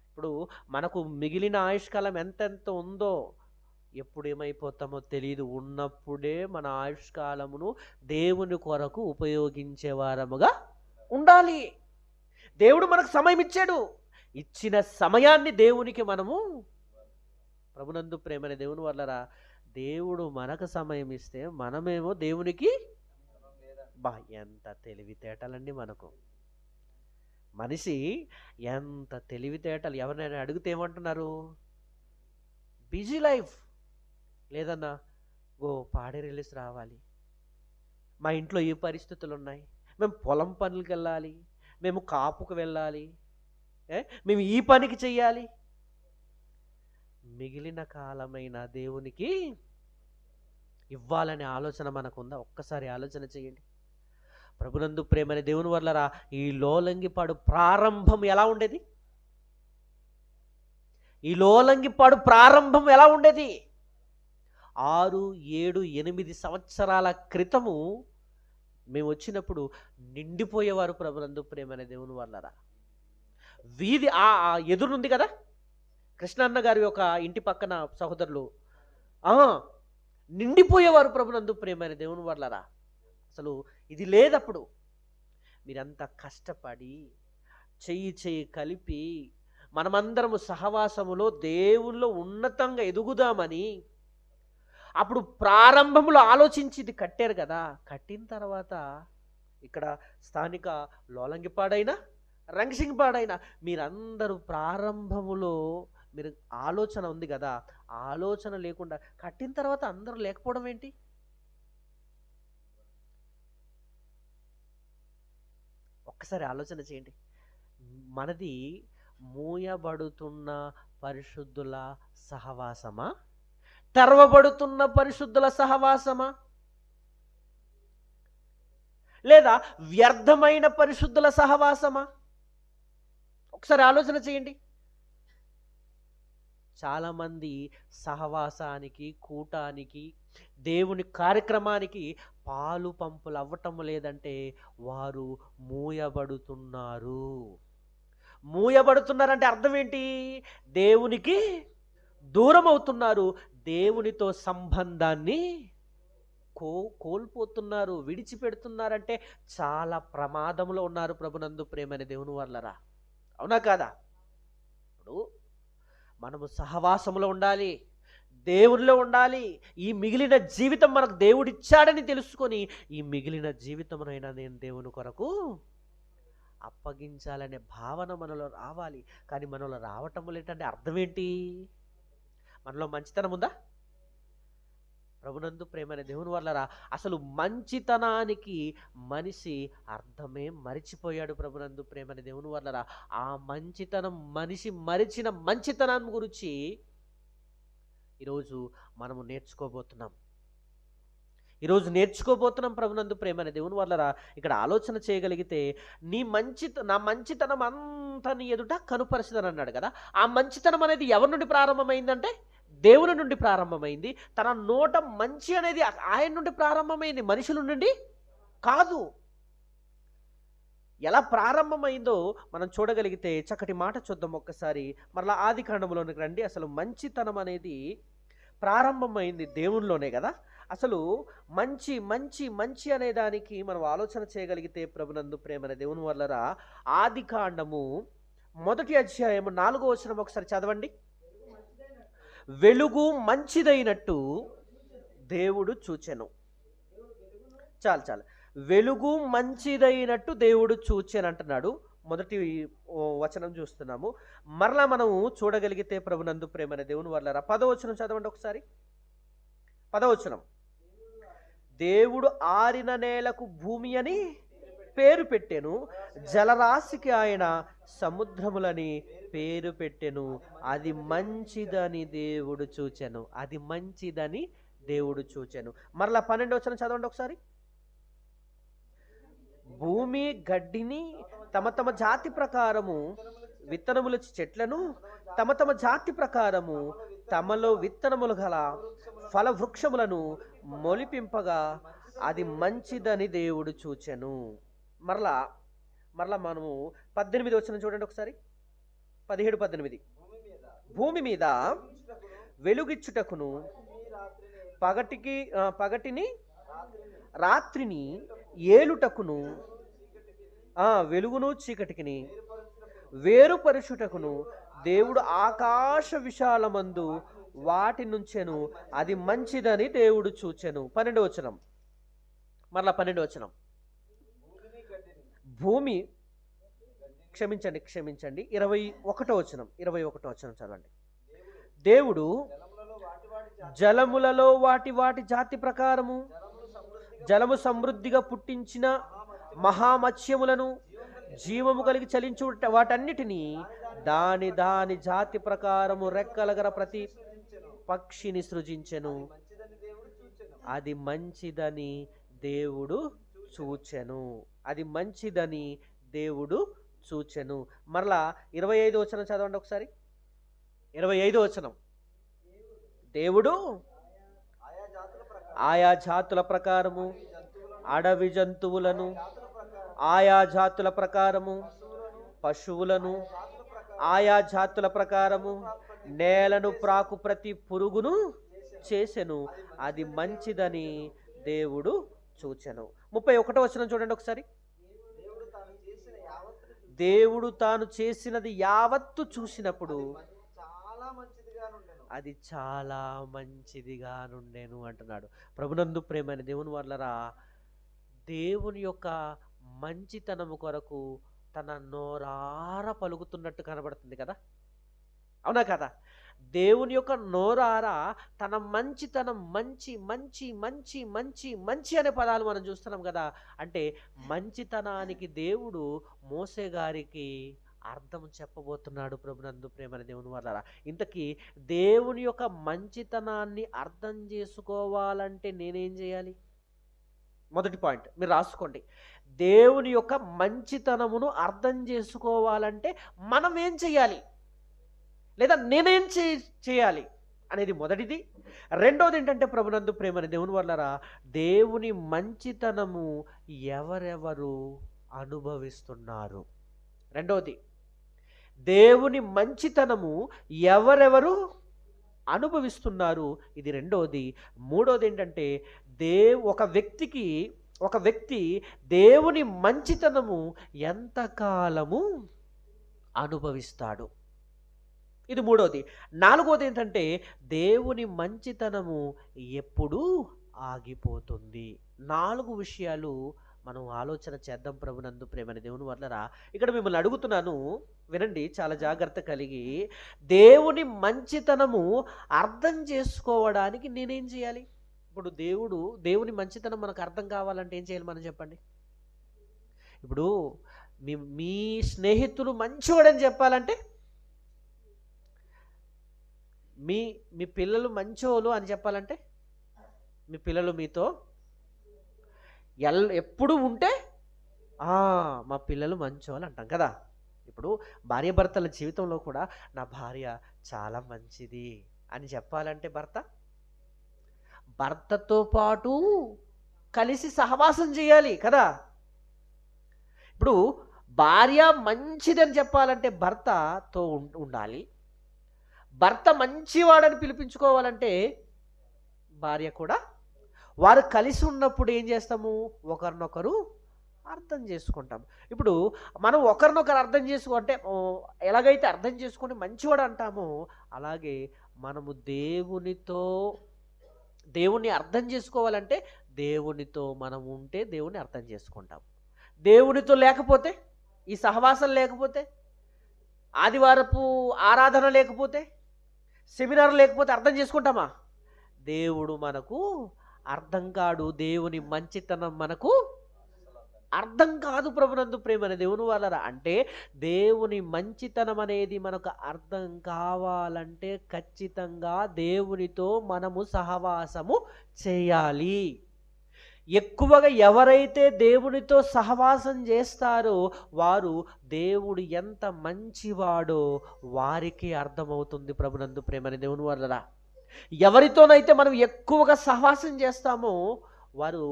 ఇప్పుడు మనకు మిగిలిన ఆయుష్కాలం ఎంతెంత ఉందో ఎప్పుడు ఏమైపోతామో తెలియదు. ఉన్నప్పుడే మన ఆయుష్కాలమును దేవుని కొరకు ఉపయోగించే వారముగా ఉండాలి. దేవుడు మనకు సమయం ఇచ్చాడు. ఇచ్చిన సమయాన్ని దేవునికి మనము, ప్రభునందు ప్రేమనే దేవుని వల్లరా, దేవుడు మనకు సమయం ఇస్తే మనమేమో దేవునికి, ఎంత తెలివితేటలండి మనకు. మనిషి ఎంత తెలివితేటలు. ఎవరినైనా అడిగితే ఏమంటున్నారు? Busy life. లేదన్నా పాడేరు వెళ్ళేసి రావాలి, మా ఇంట్లో ఈ పరిస్థితులు ఉన్నాయి, మేము పొలం పనులకు వెళ్ళాలి, మేము కాపుకు వెళ్ళాలి, మేము ఈ పనికి చెయ్యాలి. మిగిలిన కాలమైన దేవునికి ఇవ్వాలనే ఆలోచన మనకుందా? ఒక్కసారి ఆలోచన చేయండి. ప్రభునందు ప్రేమని దేవుని వల్లరా, ఈ లోలంగిపాడు ప్రారంభం ఎలా ఉండేది? ఈ లోలంగిపాడు ప్రారంభం ఎలా ఉండేది? 6, 7, 8 సంవత్సరాల క్రితము మేము వచ్చినప్పుడు నిండిపోయేవారు ప్రభునందు ప్రేమని దేవుని వల్లరా. వీధి ఆ ఎదురుంది కదా, కృష్ణన్న గారి ఒక ఇంటి పక్కన సహోదరులు నిండిపోయేవారు ప్రభునందు ప్రేమని దేవుని వల్లరా. అసలు ఇది లేదప్పుడు. మీరంతా కష్టపడి చెయ్యి కలిపి మనమందరము సహవాసములో దేవుల్లో ఉన్నతంగా ఎదుగుదామని అప్పుడు ప్రారంభంలో ఆలోచించి ఇది కట్టారు కదా. కట్టిన తర్వాత ఇక్కడ స్థానిక లోలంగిపాడైనా రంగసింగిపాడైనా మీరందరూ ప్రారంభములో మీరు ఆలోచన ఉంది కదా, ఆలోచన లేకుండా కట్టిన తర్వాత అందరూ లేకపోవడం ఏంటి? ఒక్కసారి ఆలోచన చేయండి. మనది మూయబడుతున్న పరిశుద్ధుల సహవాసమా, తెరవబడుతున్న పరిశుద్ధుల సహవాసమా, లేదా వ్యర్థమైన పరిశుద్ధుల సహవాసమా? ఒకసారి ఆలోచన చేయండి. చాలామంది సహవాసానికి, కూటానికి, దేవుని కార్యక్రమానికి పాలు పంపులు అవ్వటం లేదంటే వారు మూయబడుతున్నారు. మూయబడుతున్నారంటే అర్థం ఏంటి? దేవునికి దూరం అవుతున్నారు, దేవునితో సంబంధాన్ని కోల్పోతున్నారు, విడిచిపెడుతున్నారంటే చాలా ప్రమాదంలో ఉన్నారు ప్రభునందు ప్రేమని దేవుని వల్లరా. అవునా కాదా? ఇప్పుడు మనము సహవాసంలో ఉండాలి, దేవునిలో ఉండాలి. ఈ మిగిలిన జీవితం మనకు దేవుడిచ్చాడని తెలుసుకొని ఈ మిగిలిన జీవితమునైనా నేను దేవుని కొరకు అప్పగించాలనే భావన మనలో రావాలి. కానీ మనలో రావటం లేదంటే అర్థం ఏంటి? మనలో మంచితనం ఉందా? ప్రభునందు ప్రేమనే దేవుని వల్లరా, అసలు మంచితనానికి మనిషి అర్థమే మరిచిపోయాడు ప్రభునందు ప్రేమనే దేవుని వల్లరా. ఆ మంచితనం, మనిషి మరిచిన మంచితనం గురించి ఈరోజు మనము నేర్చుకోబోతున్నాం. ప్రభునందు ప్రేమనే దేవుని వల్లరా. ఇక్కడ ఆలోచన చేయగలిగితే నా మంచితనం అంతా నీ ఎదుట కనుపరిచిదని అన్నాడు కదా. ఆ మంచితనం అనేది ఎవరి నుండి ప్రారంభమైందంటే దేవుని నుండి ప్రారంభమైంది. తన నోట మంచి అనేది ఆయన నుండి ప్రారంభమైంది, మనుషుల నుండి కాదు. ఎలా ప్రారంభమైందో మనం చూడగలిగితే చక్కటి మాట చూద్దాం ఒక్కసారి. మరలా ఆది కాండంలోనికి రండి. అసలు మంచితనం అనేది ప్రారంభమైంది దేవునిలోనే కదా. అసలు మంచి మంచి మంచి అనే దానికి మనం ఆలోచన చేయగలిగితే ప్రభునందు ప్రేమనే దేవుని వల్లరా, ఆది కాండము 1వ అధ్యాయము 4వ వచనం ఒకసారి చదవండి. వెలుగు మంచిదైనట్టు దేవుడు చూచెను. చాలు వెలుగు మంచిదైనట్టు దేవుడు చూచెను అంటున్నాడు. మొదటి వచనం చూస్తున్నాము. మరలా మనము చూడగలిగితే ప్రభునందు ప్రేమనే దేవుని వల్లరా 10వ వచనం చదవండి ఒకసారి. 10వ వచనం, దేవుడు ఆరిన నేలకు భూమి అని పేరు పెట్టెను, జలరాశికి ఆయన సముద్రములని పేరు పెట్టెను, అది మంచిదని దేవుడు చూచెను. అది మంచిదని దేవుడు చూచెను. మరలా 12వ వచనం చదవండి ఒకసారి. భూమి గడ్డిని తమ తమ జాతి ప్రకారము విత్తనముల చెట్లను తమ తమ జాతి ప్రకారము తమలో విత్తనములు గల ఫల వృక్షములను మొలిపింపగా అది మంచిదని దేవుడు చూచెను. మరలా మరలా మనము 18 వచనం చూడండి ఒకసారి. 17-18. భూమి మీద వెలుగిచ్చుటకును పగటిని రాత్రిని ఏలుటకును వెలుగును చీకటికిని వేరుపరుచుటకును దేవుడు ఆకాశ విశాలమందు వాటి నుంచెను అది మంచిదని దేవుడు చూచెను. 12వ వచనం. మరలా 12వ వచనం. భూమి క్షమించండి 21వ వచనం. 21వ వచనం చదవండి. దేవుడు జలములలో వాటి వాటి జాతి ప్రకారము జలము సమృద్ధిగా పుట్టించిన మహామత్స్యములను జీవము కలిగి చలించు వాటన్నిటినీ దాని దాని జాతి ప్రకారము రెక్కలగర ప్రతి పక్షిని సృజించెను. అది మంచిదని దేవుడు చూచెను. అది మంచిదని దేవుడు చూచెను. మరలా 25వ వచనం చదవండి ఒకసారి. 25వ వచనం. దేవుడు ఆయా జాతుల ప్రకారము అడవి జంతువులను, ఆయా జాతుల ప్రకారము పశువులను, ఆయా జాతుల ప్రకారము నేలను ప్రాకు ప్రతి పురుగును చేసెను. అది మంచిదని దేవుడు చూచెను. 31వ వచనం చూడండి ఒకసారి. దేవుడు తాను చేసినది యావత్తు చూసినప్పుడు అది చాలా మంచిదిగా నుండెను అంటున్నాడు. ప్రభునందు ప్రేమైన దేవుని వాళ్ళరా, దేవుని యొక్క మంచితనము కొరకు తన నోరార పలుకుతున్నట్టు కనబడుతుంది కదా, అవునా కదా? దేవుని యొక్క నోరార తన మంచితనం, మంచి మంచి మంచి మంచి మంచి అనే పదాలు మనం చూస్తున్నాం కదా. అంటే మంచితనానికి దేవుడు మోసే గారికి అర్థం చెప్పబోతున్నాడు. ప్రభునందు ప్రేమని దేవుని వాళ్ళారా, ఇంతకీ దేవుని యొక్క మంచితనాన్ని అర్థం చేసుకోవాలంటే నేనేం చేయాలి? మొదటి పాయింట్ మీరు రాసుకోండి. దేవుని యొక్క మంచితనమును అర్థం చేసుకోవాలంటే మనం ఏం చేయాలి, లేదా నేనేం చేయాలి అనేది మొదటిది. రెండోది ఏంటంటే ప్రభునందు ప్రేమని దేవుని వాళ్ళారా, దేవుని మంచితనము ఎవరెవరు అనుభవిస్తున్నారు. రెండోది, దేవుని మంచితనము ఎవరెవరు అనుభవిస్తున్నారు, ఇది రెండోది. మూడోది ఏంటంటే ఒక వ్యక్తి దేవుని మంచితనము ఎంతకాలము అనుభవిస్తాడు, ఇది మూడోది. నాలుగోది ఏంటంటే దేవుని మంచితనము ఎప్పుడు ఆగిపోతుంది. 4 విషయాలు మనం ఆలోచన చేద్దాం. ప్రభునందు ప్రేమని దేవుని వాళ్ళరా, ఇక్కడ మిమ్మల్ని అడుగుతున్నాను, వినండి చాలా జాగ్రత్త కలిగి. దేవుని మంచితనము అర్థం చేసుకోవడానికి నేనేం చేయాలి? ఇప్పుడు దేవుని మంచితనం మనకు అర్థం కావాలంటే ఏం చేయాలి మనం చెప్పండి? ఇప్పుడు మీ స్నేహితులు మంచివాడని చెప్పాలంటే, మీ పిల్లలు మంచోళ్ళు అని చెప్పాలంటే, మీ పిల్లలు మీతో ఎప్పుడు ఉంటే మా పిల్లలు మంచోళ్ళు అంటాం కదా. ఇప్పుడు భార్యాభర్తల జీవితంలో కూడా నా భార్య చాలా మంచిది అని చెప్పాలంటే భర్తతో పాటు కలిసి సహవాసం చేయాలి కదా. ఇప్పుడు భార్య మంచిదని చెప్పాలంటే భర్తతో ఉండాలి. భర్త మంచివాడని పిలిపించుకోవాలంటే భార్య కూడా. వారు కలిసి ఉన్నప్పుడు ఏం చేస్తాము? ఒకరినొకరు అర్థం చేసుకుంటాం. ఇప్పుడు మనం ఒకరినొకరు అర్థం అంటే ఎలాగైతే అర్థం చేసుకొని మంచివాడు అంటామో, అలాగే మనము దేవుణ్ణి అర్థం చేసుకోవాలంటే దేవునితో మనం ఉంటే దేవుణ్ణి అర్థం చేసుకుంటాం. దేవునితో లేకపోతే, ఈ సహవాసం లేకపోతే, ఆదివారపు ఆరాధన లేకపోతే, సెమినార్ లేకపోతే అర్థం చేసుకుంటామా? దేవుడు మనకు అర్థం కాడు. దేవుని మంచితనం మనకు అర్థం కాదు. ప్రభునందు ప్రేమని దేవుని వాళ్ళరా, అంటే దేవుని మంచితనం అనేది మనకు అర్థం కావాలంటే ఖచ్చితంగా దేవునితో మనము సహవాసము చేయాలి. ఎక్కువగా ఎవరైతే దేవునితో సహవాసం చేస్తారో వారు దేవుడు ఎంత మంచివాడో వారికి అర్థమవుతుంది. ప్రభునందు ప్రేమని దేవుని వల్లరా, ఎవరితోనైతే మనం ఎక్కువగా సహవాసం చేస్తామో వారు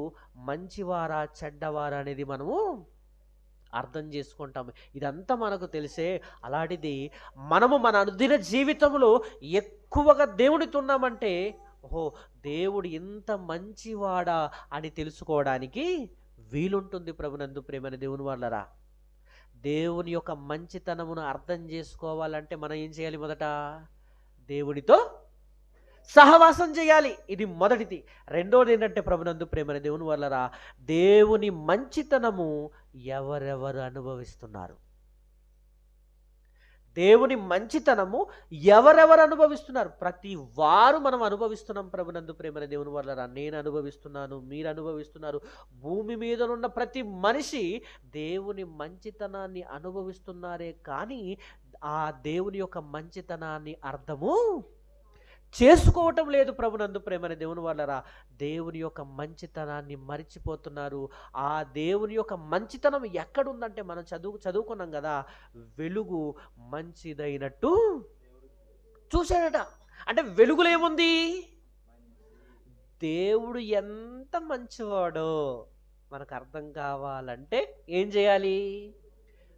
మంచివారా చెడ్డవారా అనేది మనము అర్థం చేసుకుంటాము. ఇదంతా మనకు తెలిసే. అలాంటిది మనము మన అనుదిన జీవితంలో ఎక్కువగా దేవునితో ఉన్నామంటే, ఓహో, దేవుడు ఇంత మంచివాడా అని తెలుసుకోవడానికి వీలుంటుంది. ప్రభునందు ప్రేమని దేవుని వాళ్ళరా, దేవుని యొక్క మంచితనమును అర్థం చేసుకోవాలంటే మనం ఏం చేయాలి? మొదట దేవునితో సహవాసం చేయాలి. ఇది మొదటిది. రెండోది ఏంటంటే ప్రభునందు ప్రేమని దేవుని వల్లరా, దేవుని మంచితనము ఎవరెవరు అనుభవిస్తున్నారు, దేవుని మంచితనము ఎవరెవరు అనుభవిస్తున్నారు, ప్రతి వారు మనం అనుభవిస్తున్నాం. ప్రభునందు ప్రేమని దేవుని వల్లరా, నేను అనుభవిస్తున్నాను, మీరు అనుభవిస్తున్నారు. భూమి మీద ఉన్న ప్రతి మనిషి దేవుని మంచితనాన్ని అనుభవిస్తున్నారే కానీ ఆ దేవుని యొక్క మంచితనాన్ని అర్థము చేసుకోవటం లేదు. ప్రభునందు ప్రేమని దేవుని వల్లరా, దేవుని యొక్క మంచితనాన్ని మరిచిపోతున్నారు. ఆ దేవుని యొక్క మంచితనం ఎక్కడుందంటే మనం చదువుకున్నాం కదా, వెలుగు మంచిదైనట్టు చూశాడట. అంటే వెలుగులో ఏముంది? దేవుడు ఎంత మంచివాడో మనకు అర్థం కావాలంటే ఏం చేయాలి?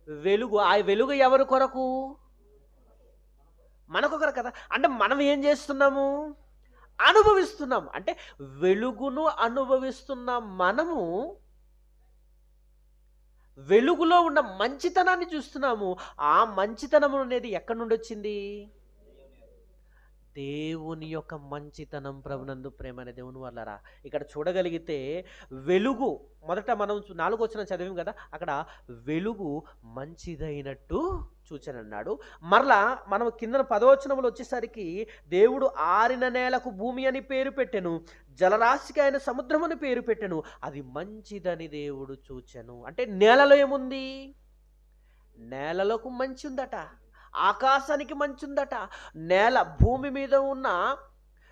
వెలుగు. ఆ వెలుగు ఎవరి కొరకు? మనకొకరు కదా. అంటే మనం ఏం చేస్తున్నాము? అనుభవిస్తున్నాం. అంటే వెలుగును అనుభవిస్తున్న మనము వెలుగులో ఉన్న మంచితనాన్ని చూస్తున్నాము. ఆ మంచితనం అనేది ఎక్కడి నుండి వచ్చింది? దేవుని యొక్క మంచితనం. ప్రభునందు ప్రేమని దేవుని వల్లరా, ఇక్కడ చూడగలిగితే వెలుగు మొదట మనం 4వ వచనం చదివాం కదా, అక్కడ వెలుగు మంచిదైనట్టు చూచానన్నాడు. మరలా మనం కింద 10వ వచనంలో వచ్చేసరికి దేవుడు ఆరిన నేలకు భూమి అని పేరు పెట్టెను, జలరాశికి ఆయన సముద్రం అని పేరు పెట్టెను, అది మంచిదని దేవుడు చూచెను. అంటే నేలలో ఏముంది? నేలలోకి మంచి ఉందట, ఆకాశానికి మంచి ఉందట. నేల భూమి మీద ఉన్న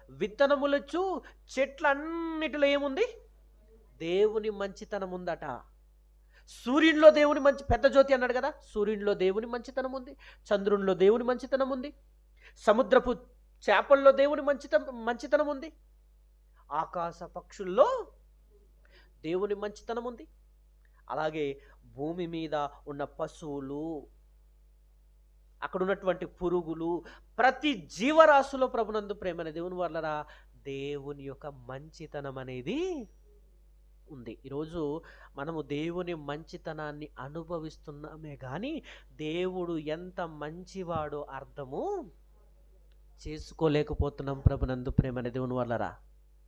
విత్తనములచ్చు చెట్లన్నిటిలో ఏముంది? దేవుని మంచితనం ఉందట. సూర్యునిలో దేవుని మంచి, పెద్ద జ్యోతి అన్నాడు కదా, సూర్యునిలో దేవుని మంచితనం ఉంది, చంద్రునిలో దేవుని మంచితనం ఉంది, సముద్రపు చేపల్లో దేవుని మంచితనం ఉంది, ఆకాశ పక్షుల్లో దేవుని మంచితనం ఉంది. అలాగే భూమి మీద ఉన్న పశువులు, అక్కడ ఉన్నటువంటి పురుగులు, ప్రతి జీవరాశిలో ప్రభునందు ప్రేమని దేవుని వల్లరా దేవుని యొక్క మంచితనం అనేది ఉంది. ఈరోజు మనము దేవుని మంచితనాన్ని అనుభవిస్తున్నామే కానీ దేవుడు ఎంత మంచివాడో అర్థము చేసుకోలేకపోతున్నాం. ప్రభునందు ప్రేమని దేవుని వల్లరా,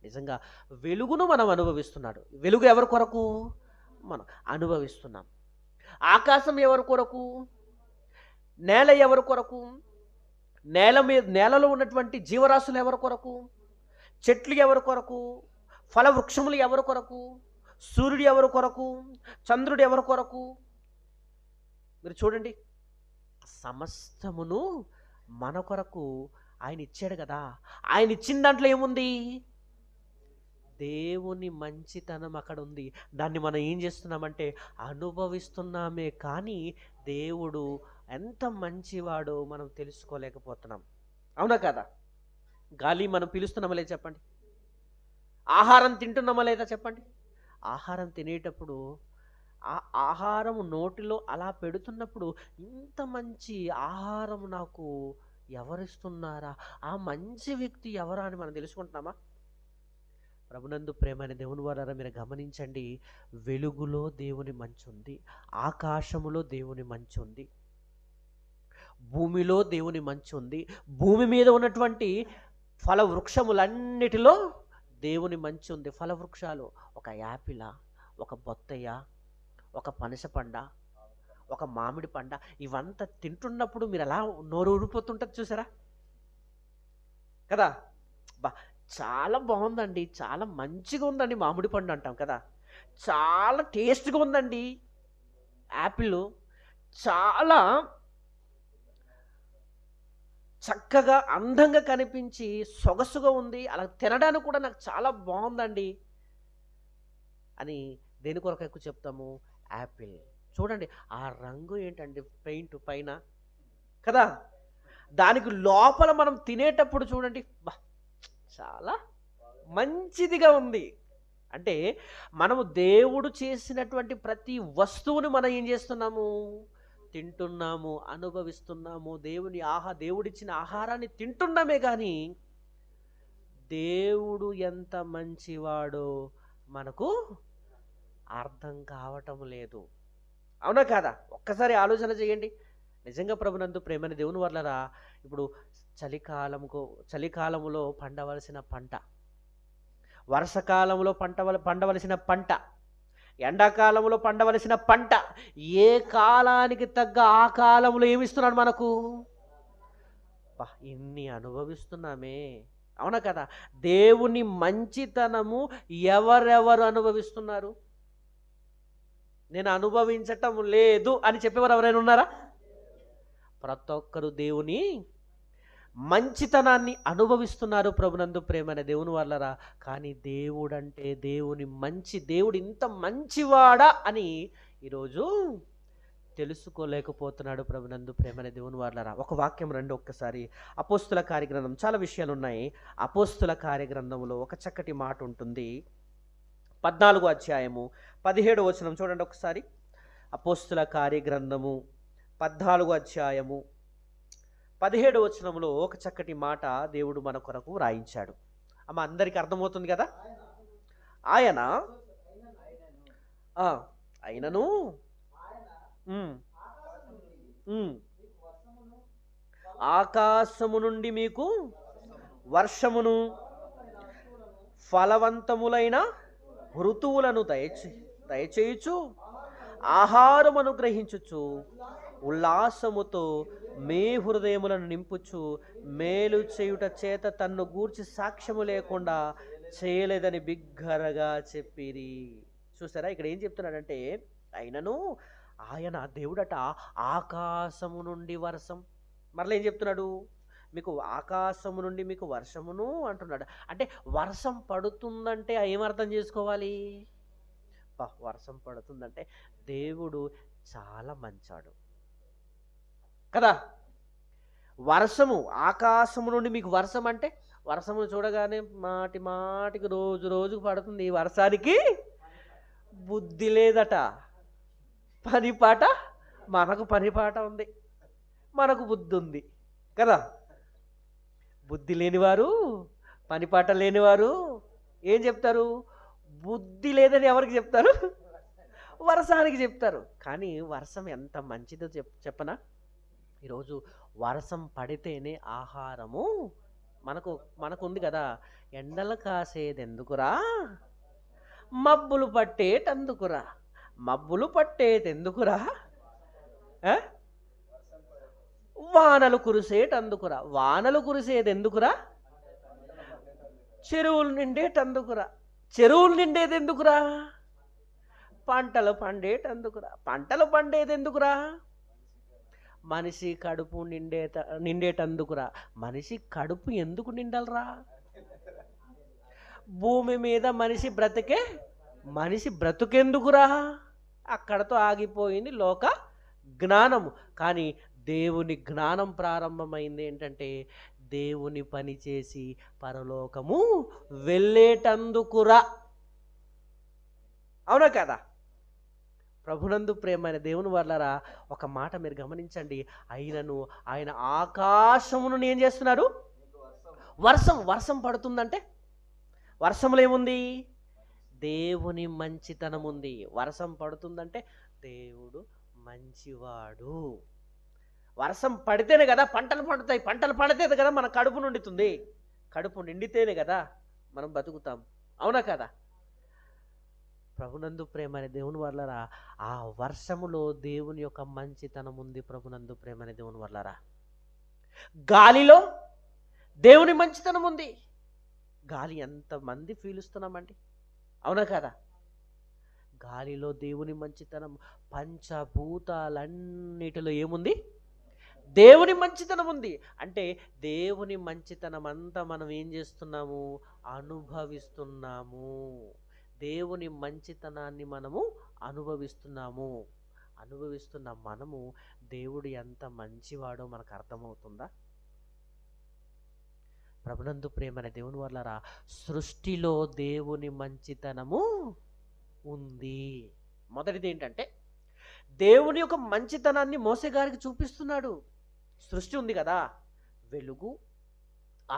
నిజంగా వెలుగును మనం అనుభవిస్తున్నాడు. వెలుగు ఎవరి కొరకు? మనం అనుభవిస్తున్నాం. ఆకాశం ఎవరి కొరకు? నేల ఎవరి కొరకు? నేలలో ఉన్నటువంటి జీవరాశులు ఎవరి కొరకు? చెట్లు ఎవరి కొరకు? ఫల వృక్షములు ఎవరి కొరకు? సూర్యుడు ఎవరి కొరకు? చంద్రుడు ఎవరి కొరకు? మీరు చూడండి, సమస్తమును మన కొరకు ఆయన ఇచ్చాడు కదా. ఆయన ఇచ్చిన దాంట్లో ఏముంది? దేవుని మంచితనం అక్కడ ఉంది. దాన్ని మనం ఏం చేస్తున్నామంటే అనుభవిస్తున్నామే కానీ దేవుడు ఎంత మంచివాడో మనం తెలుసుకోలేకపోతున్నాం. అవునా కదా? గాలి మనం పీలుస్తున్నామా లేదా చెప్పండి? ఆహారం తింటున్నామా లేదా చెప్పండి? ఆహారం తినేటప్పుడు ఆ ఆహారం నోటిలో అలా పెడుతున్నప్పుడు ఇంత మంచి ఆహారం నాకు ఎవరిస్తున్నారా, ఆ మంచి వ్యక్తి ఎవరా అని మనం తెలుసుకుంటున్నామా? ప్రభునందు ప్రేమని దేవుని వారా, మీరు గమనించండి, వెలుగులో దేవుని మంచి ఉంది, ఆకాశములో దేవుని మంచి ఉంది, భూమిలో దేవుని మంచి ఉంది, భూమి మీద ఉన్నటువంటి ఫల వృక్షములన్నిటిలో దేవుని మంచి ఉంది. ఫల వృక్షాలు ఒక యాపిల, ఒక బొత్తయ్య, ఒక పనస పండ, ఒక మామిడి పండ, ఇవంతా తింటున్నప్పుడు మీరు ఎలా నోరు ఊరిపోతుంటుంది చూసారా కదా. బా, చాలా బాగుందండి, చాలా మంచిగా ఉందండి మామిడి పండు అంటాం కదా, చాలా టేస్ట్గా ఉందండి యాపిల్, చాలా చక్కగా అందంగా కనిపించి సొగసుగా ఉంది, అలా తినడానికి కూడా నాకు చాలా బాగుందండి అని దేని కొరకు ఎక్కువ చెప్తాము? యాపిల్. చూడండి ఆ రంగు ఏంటంటే పెయింట్ పైన కదా, దానికి లోపల మనం తినేటప్పుడు చూడండి బా చాలా మంచిదిగా ఉంది. అంటే మనము దేవుడు చేసినటువంటి ప్రతి వస్తువుని మనం ఏం చేస్తున్నాము? తింటున్నాము, అనుభవిస్తున్నాము. దేవుడిచ్చిన ఆహారాన్ని తింటున్నామే కానీ దేవుడు ఎంత మంచివాడో మనకు అర్థం కావటం లేదు. అవునా కాదా? ఒక్కసారి ఆలోచన చేయండి. నిజంగా ప్రభునందు ప్రేమని దేవుని వల్లరా, ఇప్పుడు చలికాలములో పండవలసిన పంట, వర్షకాలంలో పండవలసిన పంట, ఎండాకాలంలో పండవలసిన పంట, ఏ కాలానికి తగ్గ ఆ కాలంలో ఏమిస్తున్నాడు మనకు? ఇన్ని అనుభవిస్తున్నామే. అవునా కదా? దేవుని మంచితనము ఎవరెవరు అనుభవిస్తున్నారు? నేను అనుభవించటం లేదు అని చెప్పేవారు ఎవరైనా ఉన్నారా? ప్రతి ఒక్కరు దేవుని మంచితనాన్ని అనుభవిస్తున్నారు ప్రభునందు ప్రేమైన దేవుని వల్లరా. కానీ దేవుడు ఇంత మంచివాడా అని ఈరోజు తెలుసుకోలేకపోతున్నాడు ప్రభునందు ప్రేమైన దేవుని వల్లరా. ఒక వాక్యం రండి ఒక్కసారి. అపోస్తుల కార్యగ్రంథం, చాలా విషయాలు ఉన్నాయి. అపోస్తుల కార్యగ్రంథంలో ఒక చక్కటి మాట ఉంటుంది. 14వ అధ్యాయము 17వ వచనం చూడండి ఒకసారి. అపోస్తుల కార్యగ్రంథము 14వ అధ్యాయము 17వ వచనంలో ఒక చక్కటి మాట దేవుడు మన కొరకు రాయించాడు. అమ్మ అందరికీ అర్థమవుతుంది కదా? ఆయన అయినను ఆకాశము నుండి మీకు వర్షమును ఫలవంతములైన ఋతువులను దయచేయుచు ఆహారం అనుగ్రహించుచు ఉల్లాసముతో మీ హృదయములను నింపుచు మేలు చేయుట చేత తన్ను గూర్చి సాక్ష్యము లేకుండా చేయలేదని బిగ్గరగా చెప్పిరి. చూసారా ఇక్కడ ఏం చెప్తున్నాడంటే, అయినను ఆయన దేవుడట ఆకాశము నుండి వర్షం, మరలా ఏం చెప్తున్నాడు? మీకు ఆకాశము నుండి మీకు వర్షమును అంటున్నాడు. అంటే వర్షం పడుతుందంటే ఏమర్థం చేసుకోవాలి? వర్షం పడుతుందంటే దేవుడు చాలా మంచాడు కదా. వర్షము, ఆకాశము నుండి మీకు వర్షం అంటే, వర్షము చూడగానే మాటికి రోజుకు పడుతుంది. ఈ వర్షానికి బుద్ధి లేదట. పనిపాట, మనకు పనిపాట ఉంది, మనకు బుద్ధి ఉంది కదా. బుద్ధి లేనివారు, పనిపాట లేనివారు ఏం చెప్తారు? బుద్ధి లేదని ఎవరికి చెప్తారు? వర్షానికి చెప్తారు. కానీ వర్షం ఎంత మంచిదో చెప్పనా? ఈరోజు వర్షం పడితేనే ఆహారము మనకు ఉంది కదా. ఎండలు కాసేది ఎందుకురా, మబ్బులు పట్టేటెందుకురా, మబ్బులు పట్టేటెందుకురా, వానలు కురిసేటందుకురా, వానలు కురిసేది ఎందుకురా, చెరువులు నిండేటందుకురా, చెరువులు నిండేది ఎందుకురా, పంటలు పండేటందుకురా, పంటలు పండేది ఎందుకురా, మనిషి కడుపు నిండేటందుకురా. మనిషి కడుపు ఎందుకు నిండాలరా? భూమి మీద మనిషి బ్రతుకెందుకురా? అక్కడతో ఆగిపోయింది లోక జ్ఞానము. కానీ దేవుని జ్ఞానం ప్రారంభమైంది ఏంటంటే, దేవుని పని చేసి పరలోకము వెళ్ళేటందుకురా. అవునా కదా? ప్రభునందు ప్రేమైన దేవుని వల్లరా, ఒక మాట మీరు గమనించండి. ఆయన ఆకాశమును ఏం చేస్తున్నాడు? వర్షం పడుతుందంటే వర్షంలో ఏముంది? దేవుని మంచితనం ఉంది. వర్షం పడుతుందంటే దేవుడు మంచివాడు. వర్షం పడితేనే కదా పంటలు పండుతాయి. పంటలు పడితే కదా మన కడుపు నిండుతుంది. కడుపు నిండితేనే కదా మనం బతుకుతాం. అవునా కదా? ప్రభునందు ప్రేమని దేవుని వల్లరా, ఆ వర్షములో దేవుని యొక్క మంచితనం ఉంది. ప్రభునందు ప్రేమని దేవుని వల్లరా, గాలిలో దేవుని మంచితనం ఉంది. గాలి ఎంతమంది పీలుస్తున్నామండి? అవునా కదా? గాలిలో దేవుని మంచితనం, పంచభూతాలన్నిటిలో ఏముంది? దేవుని మంచితనం ఉంది. అంటే దేవుని మంచితనం అంతా మనం ఏం చేస్తున్నాము? అనుభవిస్తున్నాము. దేవుని మంచితనాన్ని మనము అనుభవిస్తున్నాము. అనుభవిస్తున్న మనము దేవుడు ఎంత మంచివాడో మనకు అర్థమవుతుందా? ప్రభునందు ప్రేమైన దేవుని వల్లరా, సృష్టిలో దేవుని మంచితనము ఉంది. మొదటిది ఏంటంటే, దేవుని యొక్క మంచితనాన్ని మోసే గారికి చూపిస్తున్నాడు. సృష్టి ఉంది కదా, వెలుగు,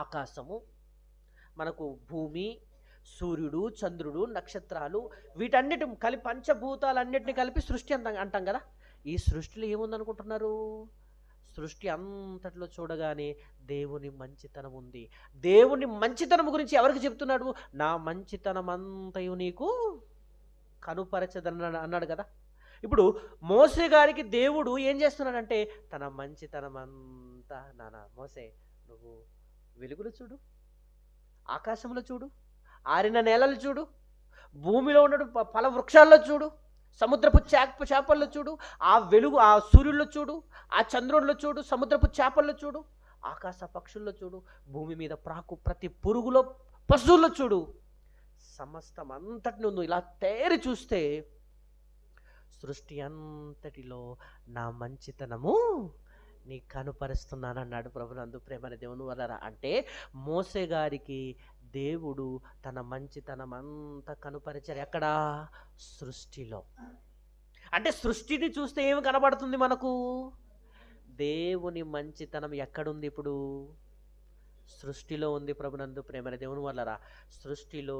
ఆకాశము, మనకు భూమి, సూర్యుడు, చంద్రుడు, నక్షత్రాలు, వీటన్నిటి కలిపి పంచభూతాలన్నిటిని కలిపి సృష్టి అంటాం కదా. ఈ సృష్టిలో ఏముందనుకుంటున్నారు? సృష్టి అంతట్లో చూడగానే దేవుని మంచితనం ఉంది. దేవుని మంచితనం గురించి ఎవరికి చెప్తున్నాడు? నా మంచితనం అంతయు నీకు కనుపరచదని అన్నాడు కదా. ఇప్పుడు మోసే గారికి దేవుడు ఏం చేస్తున్నాడంటే, తన మంచితనం అంతా, నానా మోసే నువ్వు వెలుగులు చూడు, ఆకాశంలో చూడు, ఆరిన నేలలు చూడు, భూమిలో ఉన్న ఫల వృక్షాల్లో చూడు, సముద్రపు చేపల్లో చూడు, ఆ వెలుగు ఆ సూర్యుల్లో చూడు, ఆ చంద్రుల్లో చూడు, సముద్రపు చేపల్లో చూడు, ఆకాశ పక్షుల్లో చూడు, భూమి మీద ప్రాకు ప్రతి పురుగులో, పశువుల్లో చూడు, సమస్తం అంతటి నువ్వు ఇలా తేరి చూస్తే సృష్టి అంతటిలో నా మంచితనము నీ కనుపరుస్తున్నానన్నాడు ప్రభునందు ప్రేమని దేవుని వలన. అంటే మోసే గారికి దేవుడు తన మంచితనం అంతా కనుపరిచారు. ఎక్కడా? సృష్టిలో. అంటే సృష్టిని చూస్తే ఏమి కనబడుతుంది మనకు? దేవుని మంచితనం ఎక్కడుంది? ఇప్పుడు సృష్టిలో ఉంది ప్రభునందు ప్రేమని దేవుని వలన. సృష్టిలో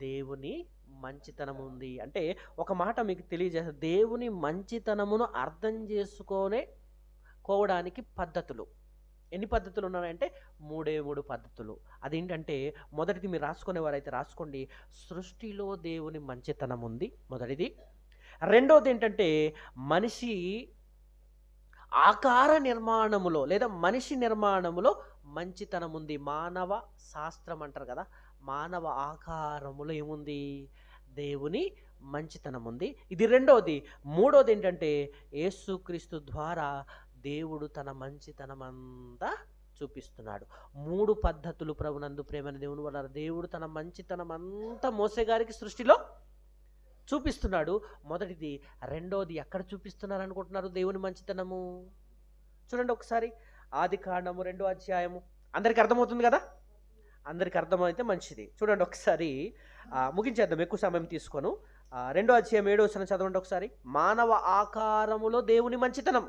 దేవుని మంచితనం ఉంది. అంటే ఒక మాట మీకు తెలియజేస్తా, దేవుని మంచితనమును అర్థం చేసుకోవడానికి పద్ధతులు. ఎన్ని పద్ధతులు ఉన్నాయంటే 3 పద్ధతులు. అదేంటంటే, మొదటిది మీరు రాసుకునేవారైతే రాసుకోండి. సృష్టిలో దేవుని మంచితనం ఉంది, మొదటిది. రెండోది ఏంటంటే, మనిషి ఆకార నిర్మాణములో లేదా మనిషి నిర్మాణములో మంచితనం ఉంది. మానవ శాస్త్రం అంటారు కదా, మానవ ఆకారములో ఏముంది? దేవుని మంచితనం ఉంది. ఇది రెండోది. మూడోది ఏంటంటే, యేసుక్రీస్తు ద్వారా దేవుడు తన మంచితనం అంతా చూపిస్తున్నాడు. 3 పద్ధతులు ప్రభునందు ప్రేమని దేవుని వల్ల దేవుడు తన మంచితనం అంతా మోసే గారికి సృష్టిలో చూపిస్తున్నాడు. మొదటిది. రెండోది ఎక్కడ చూపిస్తున్నారు అనుకుంటున్నారు దేవుని మంచితనము? చూడండి ఒకసారి, ఆదికాండము 2వ అధ్యాయము. అందరికి అర్థమవుతుంది కదా? అందరికి అర్థమైతే మంచిది. చూడండి ఒకసారి, ముగించేద్దాం ఎక్కువ సమయం తీసుకోను. 2వ అధ్యాయం 7వ వచనం చదవండి ఒకసారి. మానవ ఆకారములో దేవుని మంచితనం.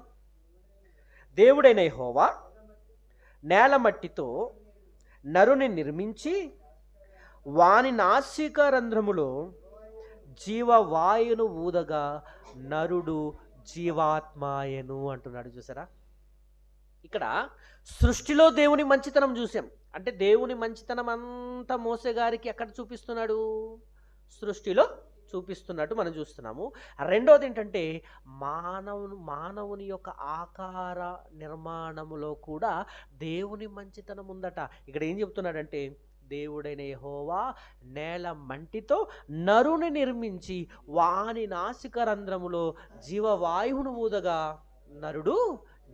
దేవుడైన యెహోవా నేల మట్టితో నరుని నిర్మించి వాని నాసిక రంధ్రములో జీవవాయును ఊదగా నరుడు జీవాత్మాయను అంటున్నాడు. చూసారా? ఇక్కడ సృష్టిలో దేవుని మంచితనం చూసాం. అంటే దేవుని మంచితనం అంతా మోసే గారికి ఎక్కడ చూపిస్తున్నాడు? సృష్టిలో చూపిస్తున్నట్టు మనం చూస్తున్నాము. రెండోది ఏంటంటే, మానవుని యొక్క ఆకార నిర్మాణములో కూడా దేవుని మంచితనం ఉందట. ఇక్కడ ఏం చెప్తున్నాడంటే, దేవుడైన యెహోవా నేల మంటితో నరుని నిర్మించి వాని నాసిక రంధ్రములో జీవవాయువును ఊదగా నరుడు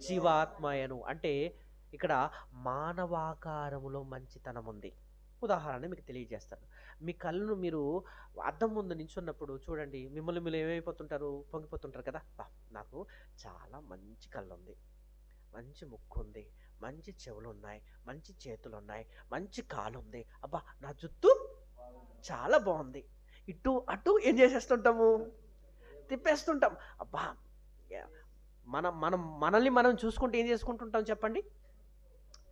జీవాత్మయను. అంటే ఇక్కడ మానవాకారములో మంచితనం ఉంది. ఉదాహరణ మీకు తెలియజేస్తాను. మీ కళ్ళను మీరు అద్దం ముందు నించున్నప్పుడు చూడండి, మిమ్మల్ని మీరు ఏమైపోతుంటారు? పొంగిపోతుంటారు కదా. నాకు చాలా మంచి కళ్ళు ఉంది, మంచి ముక్కు ఉంది, మంచి చెవులు ఉన్నాయి, మంచి చేతులు ఉన్నాయి, మంచి కాలు ఉంది, అబ్బా నా జుట్టు చాలా బాగుంది. ఇటు అటు ఏం చేసేస్తుంటాము? తిప్పేస్తుంటాం. అబ్బా మనల్ని మనం చూసుకుంటే ఏం చేసుకుంటుంటాం చెప్పండి?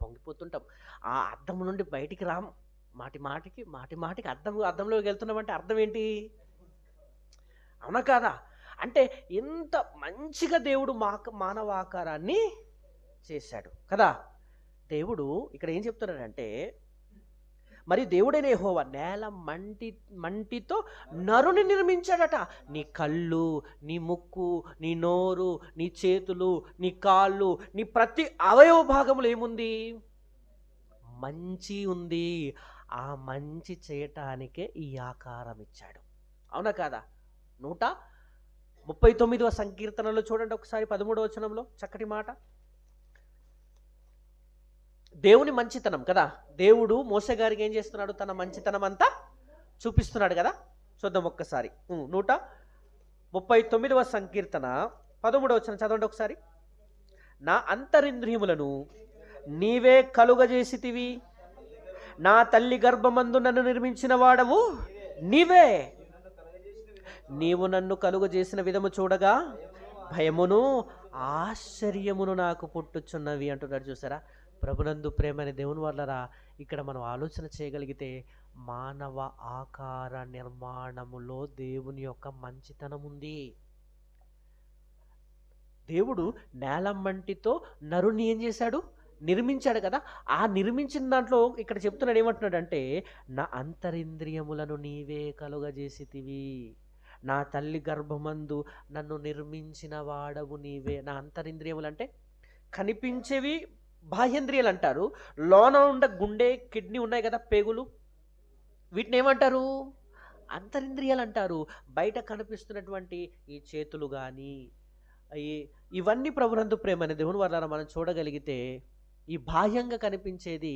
పొంగిపోతుంటాం. ఆ అద్దం నుండి బయటికి రాము. మాటి మాటికి అద్దంలోకి వెళ్తున్నామంటే అర్థం ఏంటి? అవునా కాదా? అంటే ఎంత మంచిగా దేవుడు మానవాకారాన్ని చేశాడు కదా. దేవుడు ఇక్కడ ఏం చెప్తున్నాడంటే, మరి దేవుడైన యెహోవా నేల మంటితో నరుని నిర్మించాడట. నీ కళ్ళు, నీ ముక్కు, నీ నోరు, నీ చేతులు, నీ కాళ్ళు, నీ ప్రతి అవయవ భాగములు ఏముంది? మంచి ఉంది. ఆ మంచి చేయటానికే ఈ ఆకారం ఇచ్చాడు. అవునా కాదా? 139వ సంకీర్తనలో చూడండి ఒకసారి, 13వ వచనంలో చక్కటి మాట. దేవుని మంచితనం కదా. దేవుడు మోసే గారికి ఏం చేస్తున్నాడు? తన మంచితనం అంతా చూపిస్తున్నాడు కదా. చూద్దాం ఒక్కసారి. 139వ సంకీర్తన 13వ వచనం చదవండి ఒకసారి. నా అంతరింద్రియములను నీవే కలుగజేసితివి, నా తల్లి గర్భమందు నన్ను నిర్మించిన వాడవు నీవే. నీవు నన్ను కలుగజేసిన విధము చూడగా భయమును ఆశ్చర్యమును నాకు పుట్టుచున్నవి అంటున్నాడు. చూసారా, ప్రభునందు ప్రేమని దేవుని వల్లరా ఇక్కడ మనం ఆలోచన చేయగలిగితే మానవ ఆకార నిర్మాణములో దేవుని యొక్క మంచితనం ఉంది. దేవుడు నేలమంటితో నరుని ఏం చేశాడు? నిర్మించాడు కదా. ఆ నిర్మించిన దాంట్లో ఇక్కడ చెప్తున్నాడు, ఏమంటున్నాడంటే నా అంతరింద్రియములను నీవే కలుగజేసితివి, నా తల్లి గర్భమందు నన్ను నిర్మించిన వాడవు నీవే. నా అంతరింద్రియములు అంటే కనిపించేవి బాహ్యేంద్రియాలు అంటారు. లోన ఉండే గుండె, కిడ్నీ ఉన్నాయి కదా, పేగులు, వీటిని ఏమంటారు? అంతరింద్రియాలు అంటారు. బయట కనిపిస్తున్నటువంటి ఈ చేతులు కానీ ఇవన్నీ ప్రభునందు ప్రేమ అనే దేవుని వల్ల మనం చూడగలిగితే ఈ బాహ్యంగా కనిపించేది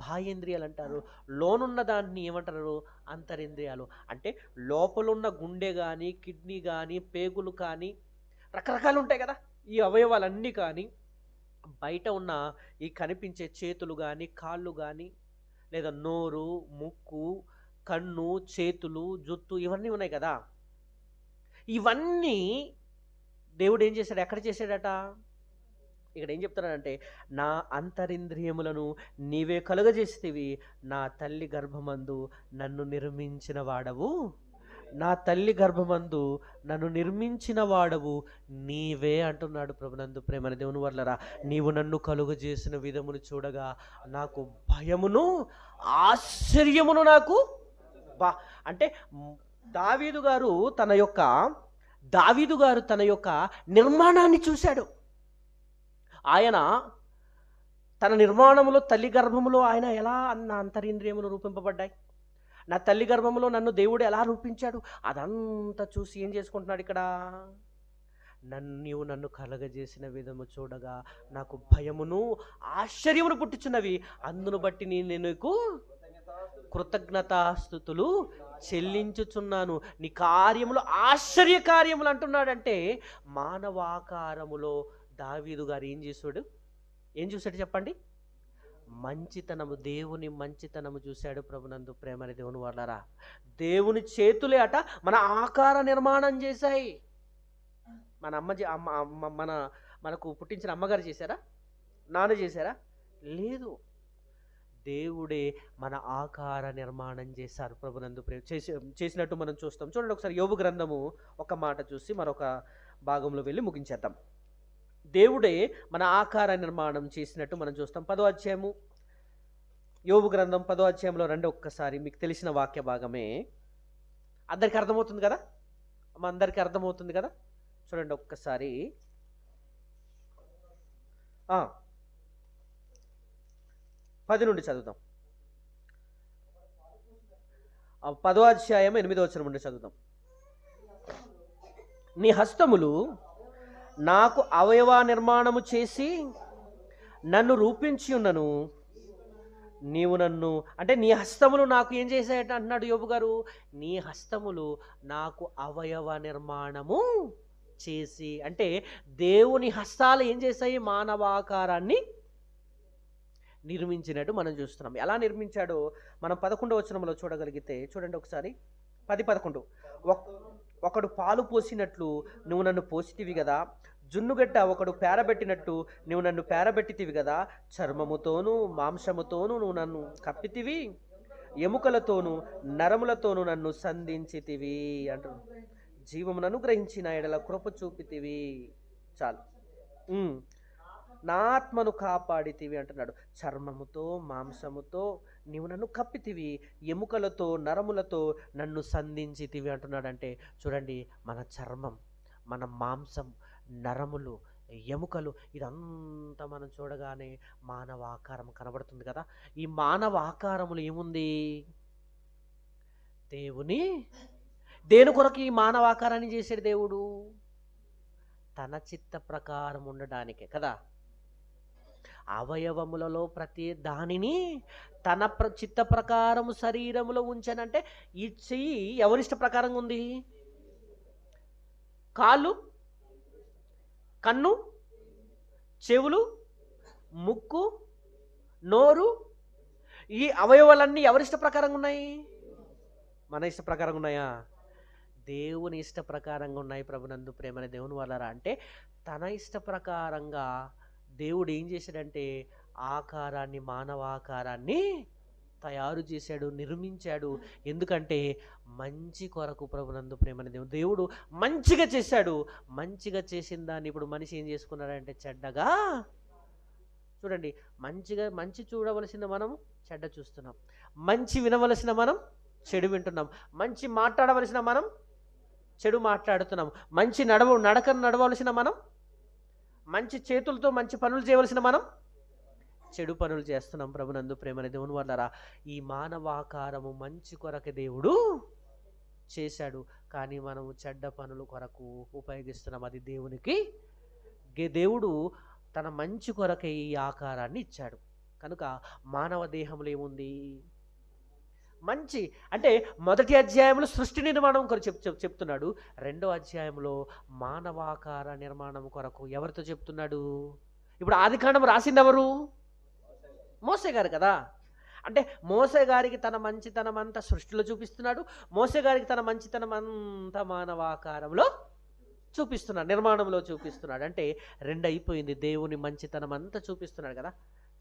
బాహ్యేంద్రియాలు అంటారు. లోనున్న దాన్ని ఏమంటారు? అంతరింద్రియాలు. అంటే లోపలున్న గుండె కానీ, కిడ్నీ కానీ, పేగులు కానీ, రకరకాలు ఉంటాయి కదా ఈ అవయవాలన్నీ. కానీ బయట ఉన్న ఈ కనిపించే చేతులు కానీ, కాళ్ళు కానీ, లేదా నోరు, ముక్కు, కన్ను, చేతులు, జుత్తు, ఇవన్నీ ఉన్నాయి కదా. ఇవన్నీ దేవుడు ఏం చేశాడు? ఎక్కడ చేశాడట? ఇక్కడ ఏం చెప్తున్నాడంటే నా అంతరింద్రియములను నీవే కలుగజేసితివి, నా తల్లి గర్భమందు నన్ను నిర్మించిన వాడవు, నా తల్లి గర్భమందు నన్ను నిర్మించిన వాడవు నీవే అంటున్నాడు. ప్రభునందు ప్రేమని దేవుని వల్లరా నీవు నన్ను కలుగజేసిన విధమును చూడగా నాకు భయమును ఆశ్చర్యమును నాకు అంటే దావీదు గారు తన యొక్క నిర్మాణాన్ని చూశాడు. ఆయన తన నిర్మాణములో, తల్లి గర్భములో ఆయన ఎలా నా అంతరింద్రియములు రూపింపబడ్డాయి, నా తల్లి గర్భములో నన్ను దేవుడు ఎలా రూపించాడు, అదంతా చూసి ఏం చేసుకుంటున్నాడు ఇక్కడ? నీవు నన్ను కలగజేసిన విధము చూడగా నాకు భయమును ఆశ్చర్యమును పుట్టుచున్నవి, అందును బట్టి నేను నీకు కృతజ్ఞతాస్తుతులు చెల్లించుచున్నాను. నీ కార్యములు ఆశ్చర్య కార్యములు అంటున్నాడంటే మానవాకారములో దావీదు గారు ఏం చూశాడు చెప్పండి? మంచితనము, దేవుని మంచితనము చూశాడు. ప్రభునందు ప్రేమని దేవుని వాళ్ళరా దేవుని చేతులే అట మన ఆకార నిర్మాణం చేశాయి. మన మనకు పుట్టించిన అమ్మగారు చేశారా? నాన్న చేశారా? లేదు, దేవుడే మన ఆకార నిర్మాణం చేశారు. ప్రభునందు చేసినట్టు మనం చూస్తాం. చూడండి ఒకసారి యోబు గ్రంథము ఒక మాట చూసి మరొక భాగంలో వెళ్ళి ముగించేద్దాం. దేవుడే మన ఆకార నిర్మాణం చేసినట్టు మనం చూస్తాం. 10వ అధ్యాయము యోబు గ్రంథం 10వ అధ్యాయంలో రండి ఒక్కసారి. మీకు తెలిసిన వాక్య భాగమే, అందరికి అర్థమవుతుంది కదా, అందరికీ అర్థమవుతుంది కదా. చూడండి ఒక్కసారి 10 నుండి చదువుదాం. 10వ అధ్యాయం 8వ వచనం నుండి చదువుదాం. నీ హస్తములు నాకు అవయవ నిర్మాణము చేసి నన్ను రూపించి ఉన్నను, నీవు నన్ను అంటే నీ హస్తములు నాకు ఏం చేశాయట అంటున్నాడు యోబు గారు. నీ హస్తములు నాకు అవయవ నిర్మాణము చేసి, అంటే దేవుని హస్తాలు ఏం చేశాయి? మానవాకారాన్ని నిర్మించినట్టు మనం చూస్తున్నాం. ఎలా నిర్మించాడో మనం 11వ వచనంలో చూడగలిగితే చూడండి ఒకసారి. 10-11 ఒకడు పాలు పోసినట్లు నువ్వు నన్ను పోసితివి కదా, జున్నుగడ్డ ఒకడు పేరబెట్టినట్టు నువ్వు నన్ను పేరబెట్టితివి కదా, చర్మముతోనూ మాంసముతోనూ నువ్వు నన్ను కప్పితివి, ఎముకలతోనూ నరములతోనూ నన్ను సంధించితివి అంటు, జీవమును అనుగ్రహించిన ఎడల కృప చూపితివి. చాలు, నా ఆత్మను కాపాడితివి అంటున్నాడు. చర్మముతో మాంసముతో నీవు నన్ను కప్పితివి, ఎముకలతో నరములతో నన్ను సంధించితివి అంటున్నాడు. అంటే చూడండి, మన చర్మం, మన మాంసం, నరములు, ఎముకలు, ఇదంతా మనం చూడగానే మానవ ఆకారం కనబడుతుంది కదా. ఈ మానవ ఆకారములు ఏముంది? దేని కొరకు ఈ మానవ ఆకారాన్ని చేశాడు దేవుడు? తన చిత్త ప్రకారం ఉండడానికే కదా. అవయవములలో ప్రతి దానిని తన చిత్త ప్రకారము శరీరములో ఉంచానంటే ఈ చెయ్యి ఎవరిష్ట ప్రకారంగా ఉంది? కాళ్ళు, కన్ను, చెవులు, ముక్కు, నోరు, ఈ అవయవాలన్నీ ఎవరిష్ట ప్రకారంగా ఉన్నాయి? మన ఇష్ట ప్రకారంగా ఉన్నాయా? దేవుని ఇష్ట ప్రకారంగా ఉన్నాయి. ప్రభునందు ప్రేమని దేవుని వాళ్ళరా, అంటే తన ఇష్ట ప్రకారంగా దేవుడు ఏం చేశాడంటే ఆకారాన్ని, మానవాకారాన్ని తయారు చేశాడు, నిర్మించాడు. ఎందుకంటే మంచి కొరకు. ప్రభునందు ప్రేమని దేవుడు మంచిగా చేశాడు. మంచిగా చేసిన దాన్ని ఇప్పుడు మనిషి ఏం చేసుకున్నాడంటే చెడ్డగా. చూడండి, మంచి చూడవలసిన మనం చెడ్డ చూస్తున్నాం, మంచి వినవలసిన మనం చెడు వింటున్నాం, మంచి మాట్లాడవలసిన మనం చెడు మాట్లాడుతున్నాం, మంచి నడకను నడవలసిన మనం, మంచి చేతులతో మంచి పనులు చేయవలసిన మనం చెడు పనులు చేస్తున్నాం. ప్రభునందు ప్రేమని దేవుని వాళ్ళరా, ఈ మానవాకారము మంచి కొరకు దేవుడు చేశాడు, కానీ మనము చెడ్డ పనుల కొరకు ఉపయోగిస్తున్నాం. అది దేవునికి, దేవుడు తన మంచి కొరకే ఈ ఆకారాన్ని ఇచ్చాడు. కనుక మానవ దేహంలో ఏముంది? మంచి. అంటే మొదటి అధ్యాయంలో సృష్టి నిర్మాణం కొరకు చెప్తున్నాడు. రెండో అధ్యాయంలో మానవాకార నిర్మాణం కొరకు ఎవరితో చెప్తున్నాడు? ఇప్పుడు ఆదికాండం రాసింది ఎవరు? మోసే గారు కదా. అంటే మోసే గారికి తన మంచితనం అంతా సృష్టిలో చూపిస్తున్నాడు, మోసే గారికి తన మంచితనం అంతా మానవాకారంలో చూపిస్తున్నాడు, నిర్మాణంలో చూపిస్తున్నాడు. అంటే రెండు అయిపోయింది. దేవుని మంచితనం అంతా చూపిస్తున్నాడు కదా.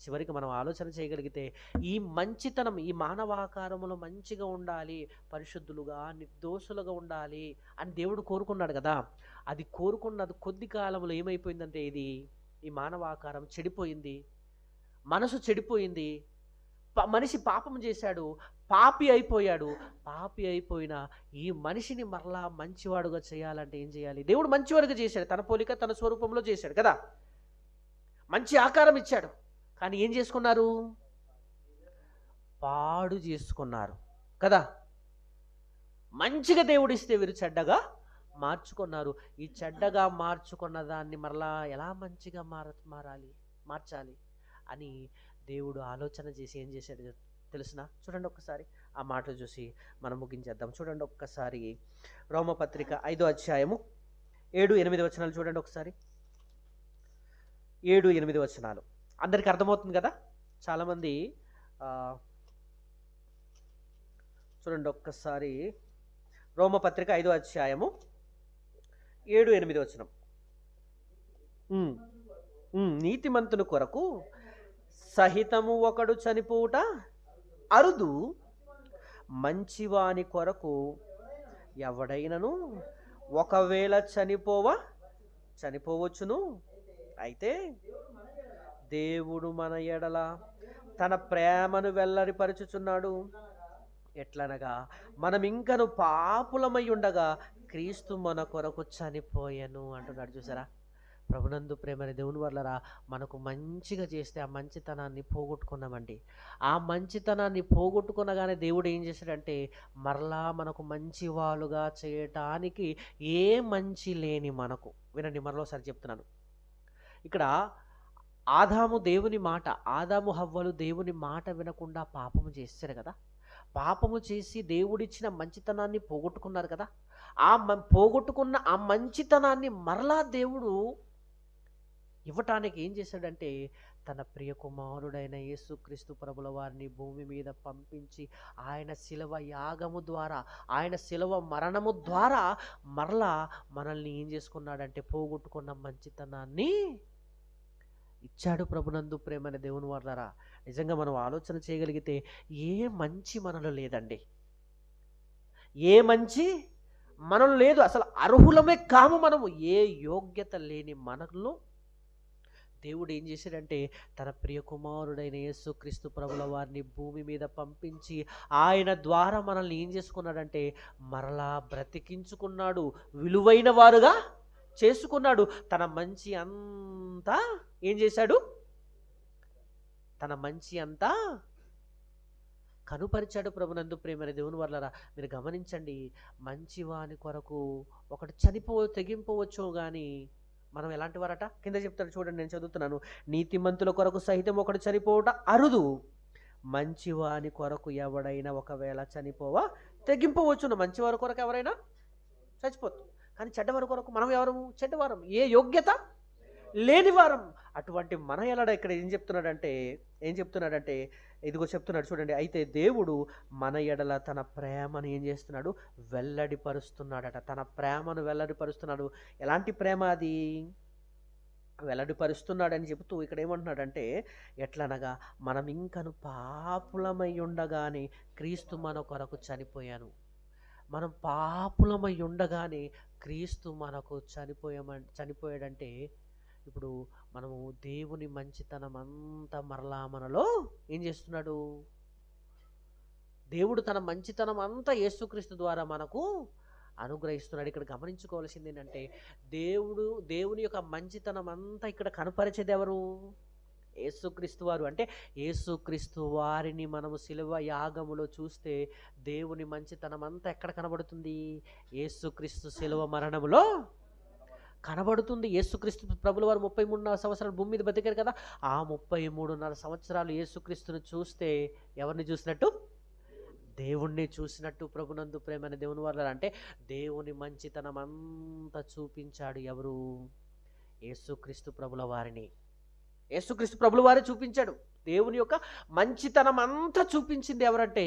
చివరికి మనం ఆలోచన చేయగలిగితే ఈ మంచితనం, ఈ మానవాకారంలో మంచిగా ఉండాలి, పరిశుద్ధులుగా, నిర్దోషులుగా ఉండాలి అని దేవుడు కోరుకున్నాడు కదా. అది కోరుకున్నది కొద్ది కాలంలో ఏమైపోయిందంటే ఈ మానవాకారం చెడిపోయింది, మనసు చెడిపోయింది, మనిషి పాపం చేశాడు, పాపి అయిపోయాడు. పాపి అయిపోయిన ఈ మనిషిని మరలా మంచివాడుగా చేయాలంటే ఏం చేయాలి? దేవుడు మంచివాడుగా చేశాడు, తన పోలిక తన స్వరూపంలో చేశాడు కదా, మంచి ఆకారం ఇచ్చాడు. కానీ ఏం చేసుకున్నారు? పాడు చేసుకున్నారు కదా. మంచిగా దేవుడిస్తే వీరు చెడ్డగా మార్చుకున్నారు. ఈ చెడ్డగా మార్చుకున్న దాన్ని మరలా ఎలా మంచిగా మార్చాలి అని దేవుడు ఆలోచన చేసి ఏం చేశాడు తెలుసునా? చూడండి ఒక్కసారి ఆ మాటలు చూసి మనం ముగించేద్దాం. చూడండి ఒక్కసారి రోమపత్రిక 5వ అధ్యాయము 7-8 వచనాలు చూడండి ఒకసారి. 7-8 వచనాలు అందరికి అర్థమవుతుంది కదా. చాలామంది చూడండి ఒక్కసారి రోమపత్రిక 5వ అధ్యాయము 7-8 వచనం. నీతిమంతుని కొరకు సహితము ఒకడు చనిపోవుట అరుదు, మంచివాని కొరకు ఎవడైనను ఒకవేళ చనిపోవచ్చును. అయితే దేవుడు మన ఎడల తన ప్రేమను వెల్లడిపరుచుచున్నాడు. ఎట్లనగా మనం ఇంకను పాపులమై ఉండగా క్రీస్తు మన కొరకు చనిపోయెను అంటున్నాడు. చూసారా? ప్రభునందు ప్రేమని దేవుని వల్లరా, మనకు మంచిగా చేస్తే ఆ మంచితనాన్ని పోగొట్టుకున్నామండి. ఆ మంచితనాన్ని పోగొట్టుకునగానే దేవుడు ఏం చేశాడంటే మరలా మనకు మంచి వాళ్ళుగా చేయటానికి ఏ మంచి లేని మనకు, వినండి మరలోసారి చెప్తున్నాను. ఇక్కడ ఆదాము హవ్వలు దేవుని మాట వినకుండా పాపము చేశారు కదా. పాపము చేసి దేవుడిచ్చిన మంచితనాన్ని పోగొట్టుకున్నారు కదా. పోగొట్టుకున్న ఆ మంచితనాన్ని మరలా దేవుడు ఇవ్వటానికి ఏం చేశాడంటే తన ప్రియ కుమారుడైన యేసుక్రీస్తు ప్రభుల వారిని భూమి మీద పంపించి ఆయన శిలువ యాగము ద్వారా, ఆయన శిలువ మరణము ద్వారా మరలా మనల్ని ఏం చేసుకున్నాడంటే పోగొట్టుకున్న మంచితనాన్ని ఇచ్చాడు. ప్రభునందు ప్రేమని దేవుని వాళ్ళరా, నిజంగా మనం ఆలోచన చేయగలిగితే ఏ మంచి మనలో లేదండి. ఏ మంచి మనలో లేదు. అసలు అర్హులమే కాము మనము. ఏ యోగ్యత లేని మనలో దేవుడు ఏం చేశాడంటే తన ప్రియ కుమారుడైన యేసుక్రీస్తు ప్రభుల వారిని భూమి మీద పంపించి ఆయన ద్వారా మనల్ని ఏం చేసుకున్నాడంటే మరలా బ్రతికించుకున్నాడు, విలువైన వారుగా చేసుకున్నాడు. తన మంచి అంతా ఏం చేశాడు? తన మంచి అంతా కనుపరిచాడు. ప్రభునందు ప్రేమని దేవుని వల్లరా, మీరు గమనించండి, మంచివాని కొరకు ఒకటి తెగింపవచ్చు కానీ మనం ఎలాంటి వారట? కింద చెప్తాడు చూడండి, నేను చదువుతున్నాను. నీతిమంతుల కొరకు సహితం ఒకడు చనిపోవుట అరుదు, మంచివాని కొరకు ఎవడైనా ఒకవేళ చనిపోవా తెగింపవచ్చును. మంచివారి కొరకు ఎవరైనా చచ్చిపోతాం, కానీ చెడ్డవారి కొరకు మనం ఎవరము? చెడ్డవారం, ఏ యోగ్యత లేనివారం. అటువంటి మన ఎలాడ ఇక్కడ ఏం చెప్తున్నాడంటే ఇదిగో చెప్తున్నాడు చూడండి. అయితే దేవుడు మన ఎడల తన ప్రేమను ఏం చేస్తున్నాడు? వెల్లడిపరుస్తున్నాడట. తన ప్రేమను వెల్లడిపరుస్తున్నాడు. ఎలాంటి ప్రేమ అది? వెల్లడిపరుస్తున్నాడని చెబుతూ ఇక్కడ ఏమంటున్నాడంటే, ఎట్లనగా మనం ఇంకను పాపులమై ఉండగానే క్రీస్తు మన కొరకు చనిపోయాను. మనం పాపులమై ఉండగానే క్రీస్తు మనకు చనిపోయాడంటే, ఇప్పుడు మనము దేవుని మంచితనం అంతా మరలా మనలో ఏం చేస్తున్నాడు? దేవుడు తన మంచితనం అంతా యేసుక్రీస్తు ద్వారా మనకు అనుగ్రహిస్తున్నాడు. ఇక్కడ గమనించుకోవాల్సింది ఏంటంటే, దేవుని యొక్క మంచితనం అంతా ఇక్కడ కనపరిచేది ఎవరు? యేసుక్రీస్తు వారు. అంటే యేసుక్రీస్తు వారిని మనము శిలువ యాగములో చూస్తే దేవుని మంచితనం అంతా ఎక్కడ కనబడుతుంది? యేసుక్రీస్తు శిలువ మరణములో కనబడుతుంది. యేసుక్రీస్తు ప్రభుల వారు 33.5 సంవత్సరాలు భూమి మీద బతికారు కదా. ఆ 33.5 సంవత్సరాలు యేసుక్రీస్తును చూస్తే ఎవరిని చూసినట్టు? దేవుణ్ణి చూసినట్టు. ప్రభునందు ప్రేమైన దేవుని వల్ల అంటే దేవుని మంచితనం అంతా చూపించాడు ఎవరు? యేసుక్రీస్తు ప్రభుల వారిని. యేసుక్రీస్తు ప్రభుల వారే చూపించాడు. దేవుని యొక్క మంచితనం అంతా చూపించింది ఎవరంటే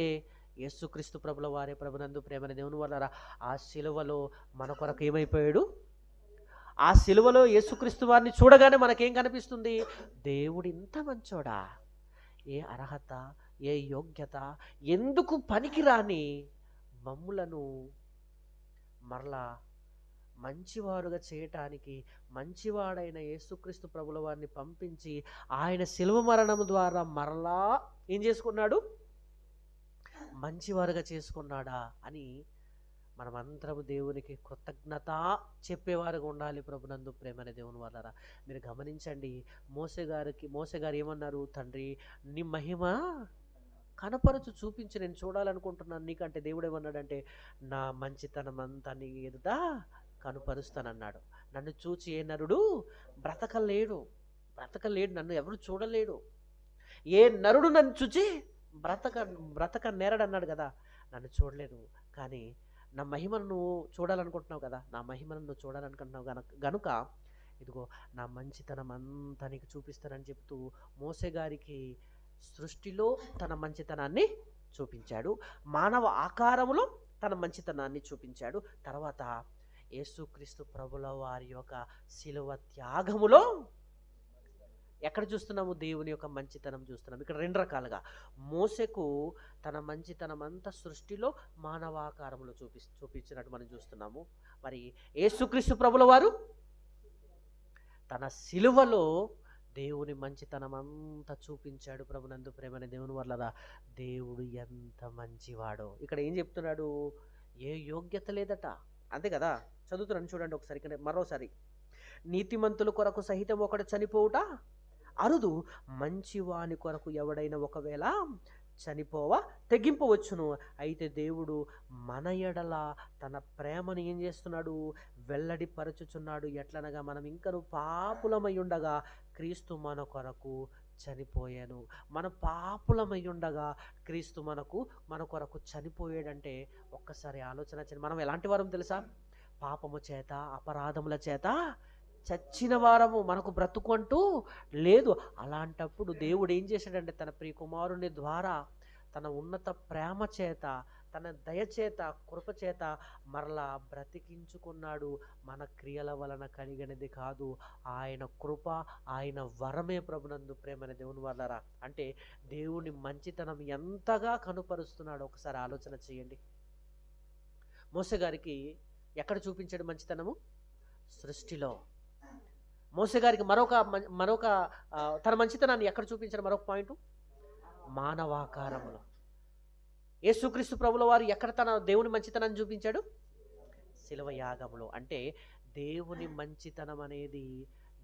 యేసుక్రీస్తు ప్రభుల వారే. ప్రభునందు ప్రేమైన దేవుని వల్ల ఆ శిలువలో మన కొరకు ఏమైపోయాడు? ఆ శిలువలో యేసుక్రీస్తు వారిని చూడగానే మనకేం కనిపిస్తుంది? దేవుడు ఇంత మంచోడా? ఏ అర్హత, ఏ యోగ్యత, ఎందుకు పనికిరాని మమ్ములను మరలా మంచివారుగా చేయటానికి మంచివాడైన యేసుక్రీస్తు ప్రభుల వారిని పంపించి ఆయన శిలువ మరణం ద్వారా మరలా ఏం చేసుకున్నాడు? మంచివారుగా చేసుకున్నాడా అని మనమందరము దేవునికి కృతజ్ఞత చెప్పేవారుగా ఉండాలి. ప్రభునందు ప్రేమైన దేవుని వాళ్ళరా, మీరు గమనించండి. మోసే గారు ఏమన్నారు? తండ్రి, నీ మహిమ కనపరచు, చూపించి, నేను చూడాలనుకుంటున్నాను నీకంటే. దేవుడు ఏమన్నాడంటే, నా మంచితనం అంతా నీ ఎదుట కనుపరుస్తానన్నాడు. నన్ను చూచి ఏ నరుడు బ్రతకలేడు, నన్ను ఎవరు చూడలేడు. ఏ నరుడు నన్ను చూచి బ్రతక నేరడన్నాడు కదా. నన్ను చూడలేడు, కానీ నా మహిమను నువ్వు చూడాలనుకుంటున్నావు కదా. నా మహిమను నువ్వు చూడాలనుకుంటున్నావు గనుక ఇదిగో నా మంచితనం అంతా నీకు చూపిస్తానని చెప్తూ మోసే గారికి సృష్టిలో తన మంచితనాన్ని చూపించాడు. మానవ ఆకారములో తన మంచితనాన్ని చూపించాడు. తర్వాత యేసుక్రీస్తు ప్రభుల వారి యొక్క శిలువ త్యాగములో ఎక్కడ చూస్తున్నాము? దేవుని యొక్క మంచితనం చూస్తున్నాము. ఇక్కడ 2 రకాలుగా. మోసెకు తన మంచితనం అంతా సృష్టిలో మానవాకారంలో చూపించినట్టు మనం చూస్తున్నాము. మరి యేసుక్రీస్తు ప్రభుల వారు తన శిలువలో దేవుని మంచితనం అంతా చూపించాడు. ప్రభునందు ప్రేమని దేవుని వల్ల దేవుడు ఎంత మంచివాడో ఇక్కడ ఏం చెప్తున్నాడు? ఏ యోగ్యత లేదట, అంతే కదా. చదువుతున్నాను చూడండి ఒకసారి, ఇక్కడ మరోసారి. నీతిమంతుల కొరకు సహితం ఒకడు చనిపోవుట అరుదు, మంచివాని కొరకు ఎవడైనా ఒకవేళ చనిపోవా తెగింపవచ్చును. అయితే దేవుడు మన ఎడల తన ప్రేమను ఏం చేస్తున్నాడు? వెల్లడిపరచుచున్నాడు. ఎట్లనగా మనం ఇంకను పాపులమై ఉండగా క్రీస్తు మన కొరకు చనిపోయాను. మన పాపులమై ఉండగా క్రీస్తు మన కొరకు చనిపోయాడంటే ఒక్కసారి ఆలోచన చేయండి. మనం ఎలాంటి వారం తెలుసా? పాపము చేత, అపరాధముల చేత చచ్చిన వారము. మనకు బ్రతుకు అంటూ లేదు. అలాంటప్పుడు దేవుడు ఏం చేశాడంటే తన ప్రియ కుమారుని ద్వారా తన ఉన్నత ప్రేమ చేత, తన దయచేత, కృపచేత మరలా బ్రతికించుకున్నాడు. మన క్రియల వలన కలిగినది కాదు, ఆయన కృప, ఆయన వరమే. ప్రభునందు ప్రేమైన దేవుని వల్లరా అంటే దేవుని మంచితనం ఎంతగా కనుపరుస్తున్నాడు ఒకసారి ఆలోచన చేయండి. మోసే గారికి ఎక్కడ చూపించాడు మంచితనము? సృష్టిలో. మోసే గారికి మరొక తన మంచితనాన్ని ఎక్కడ చూపించాడు? మరొక పాయింట్, మానవాకారములో. యేసుక్రీస్తు ప్రభుల వారు ఎక్కడ తన దేవుని మంచితనాన్ని చూపించాడు? శిలువ యాగములో. అంటే దేవుని మంచితనం అనేది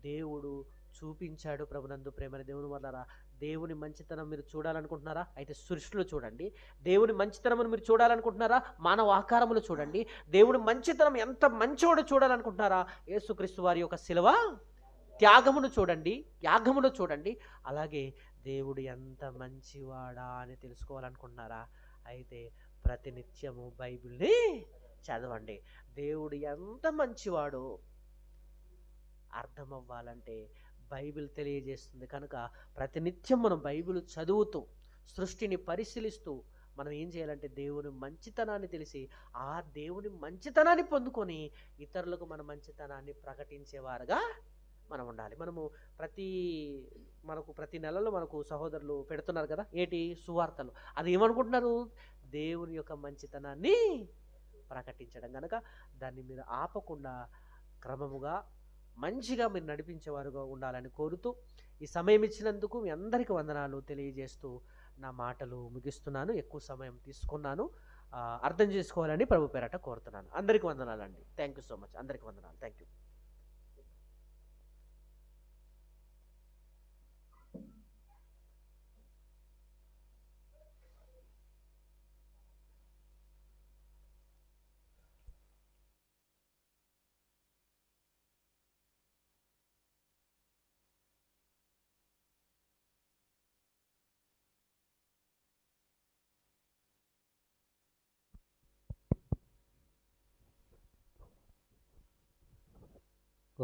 దేవుడు చూపించాడు. ప్రభునందు ప్రేమని దేవుని వల్ల దేవుని మంచితనం మీరు చూడాలనుకుంటున్నారా? అయితే సృష్టిలో చూడండి. దేవుని మంచితనమును మీరు చూడాలనుకుంటున్నారా? మానవ ఆకారములో చూడండి. దేవుని మంచితనం ఎంత మంచోడో చూడాలనుకుంటున్నారా? యేసుక్రీస్తు వారి యొక్క శిలువ త్యాగమును చూడండి, యాగమును చూడండి. అలాగే దేవుడు ఎంత మంచివాడా అని తెలుసుకోవాలనుకుంటున్నారా? అయితే ప్రతినిత్యము బైబిల్ని చదవండి. దేవుడు ఎంత మంచివాడో అర్థమవ్వాలంటే బైబిల్ తెలియజేస్తుంది. కనుక ప్రతినిత్యం మనం బైబిల్ చదువుతూ, సృష్టిని పరిశీలిస్తూ మనం ఏం చేయాలంటే దేవుని మంచితనాన్ని తెలిసి, ఆ దేవుని మంచితనాన్ని పొందుకొని ఇతరులకు మన మంచితనాన్ని ప్రకటించేవారుగా మనం ఉండాలి. ప్రతి ప్రతి నెలలో మనకు సహోదరులు పెడుతున్నారు కదా, ఏంటి సువార్తలు. అది ఏమనుకుంటున్నారు? దేవుని యొక్క మంచితనాన్ని ప్రకటించడం. కనుక దాన్ని మీరు ఆపకుండా క్రమముగా మంచిగా మీరు నడిపించేవారుగా ఉండాలని కోరుతూ, ఈ సమయం ఇచ్చినందుకు మీ అందరికీ వందనాలు తెలియజేస్తూ నా మాటలు ముగిస్తున్నాను. ఎక్కువ సమయం తీసుకున్నాను, అర్థం చేసుకోవాలని ప్రభు పేరట కోరుతున్నాను. అందరికీ వందనాలండి. Thank you so much. అందరికీ వందనాలు. Thank you.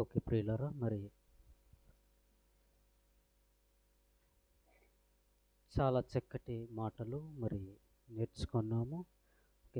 ఓకే ప్రియులారా, మరి చాలా చక్కటి మాటలు మరి నేర్చుకున్నాము.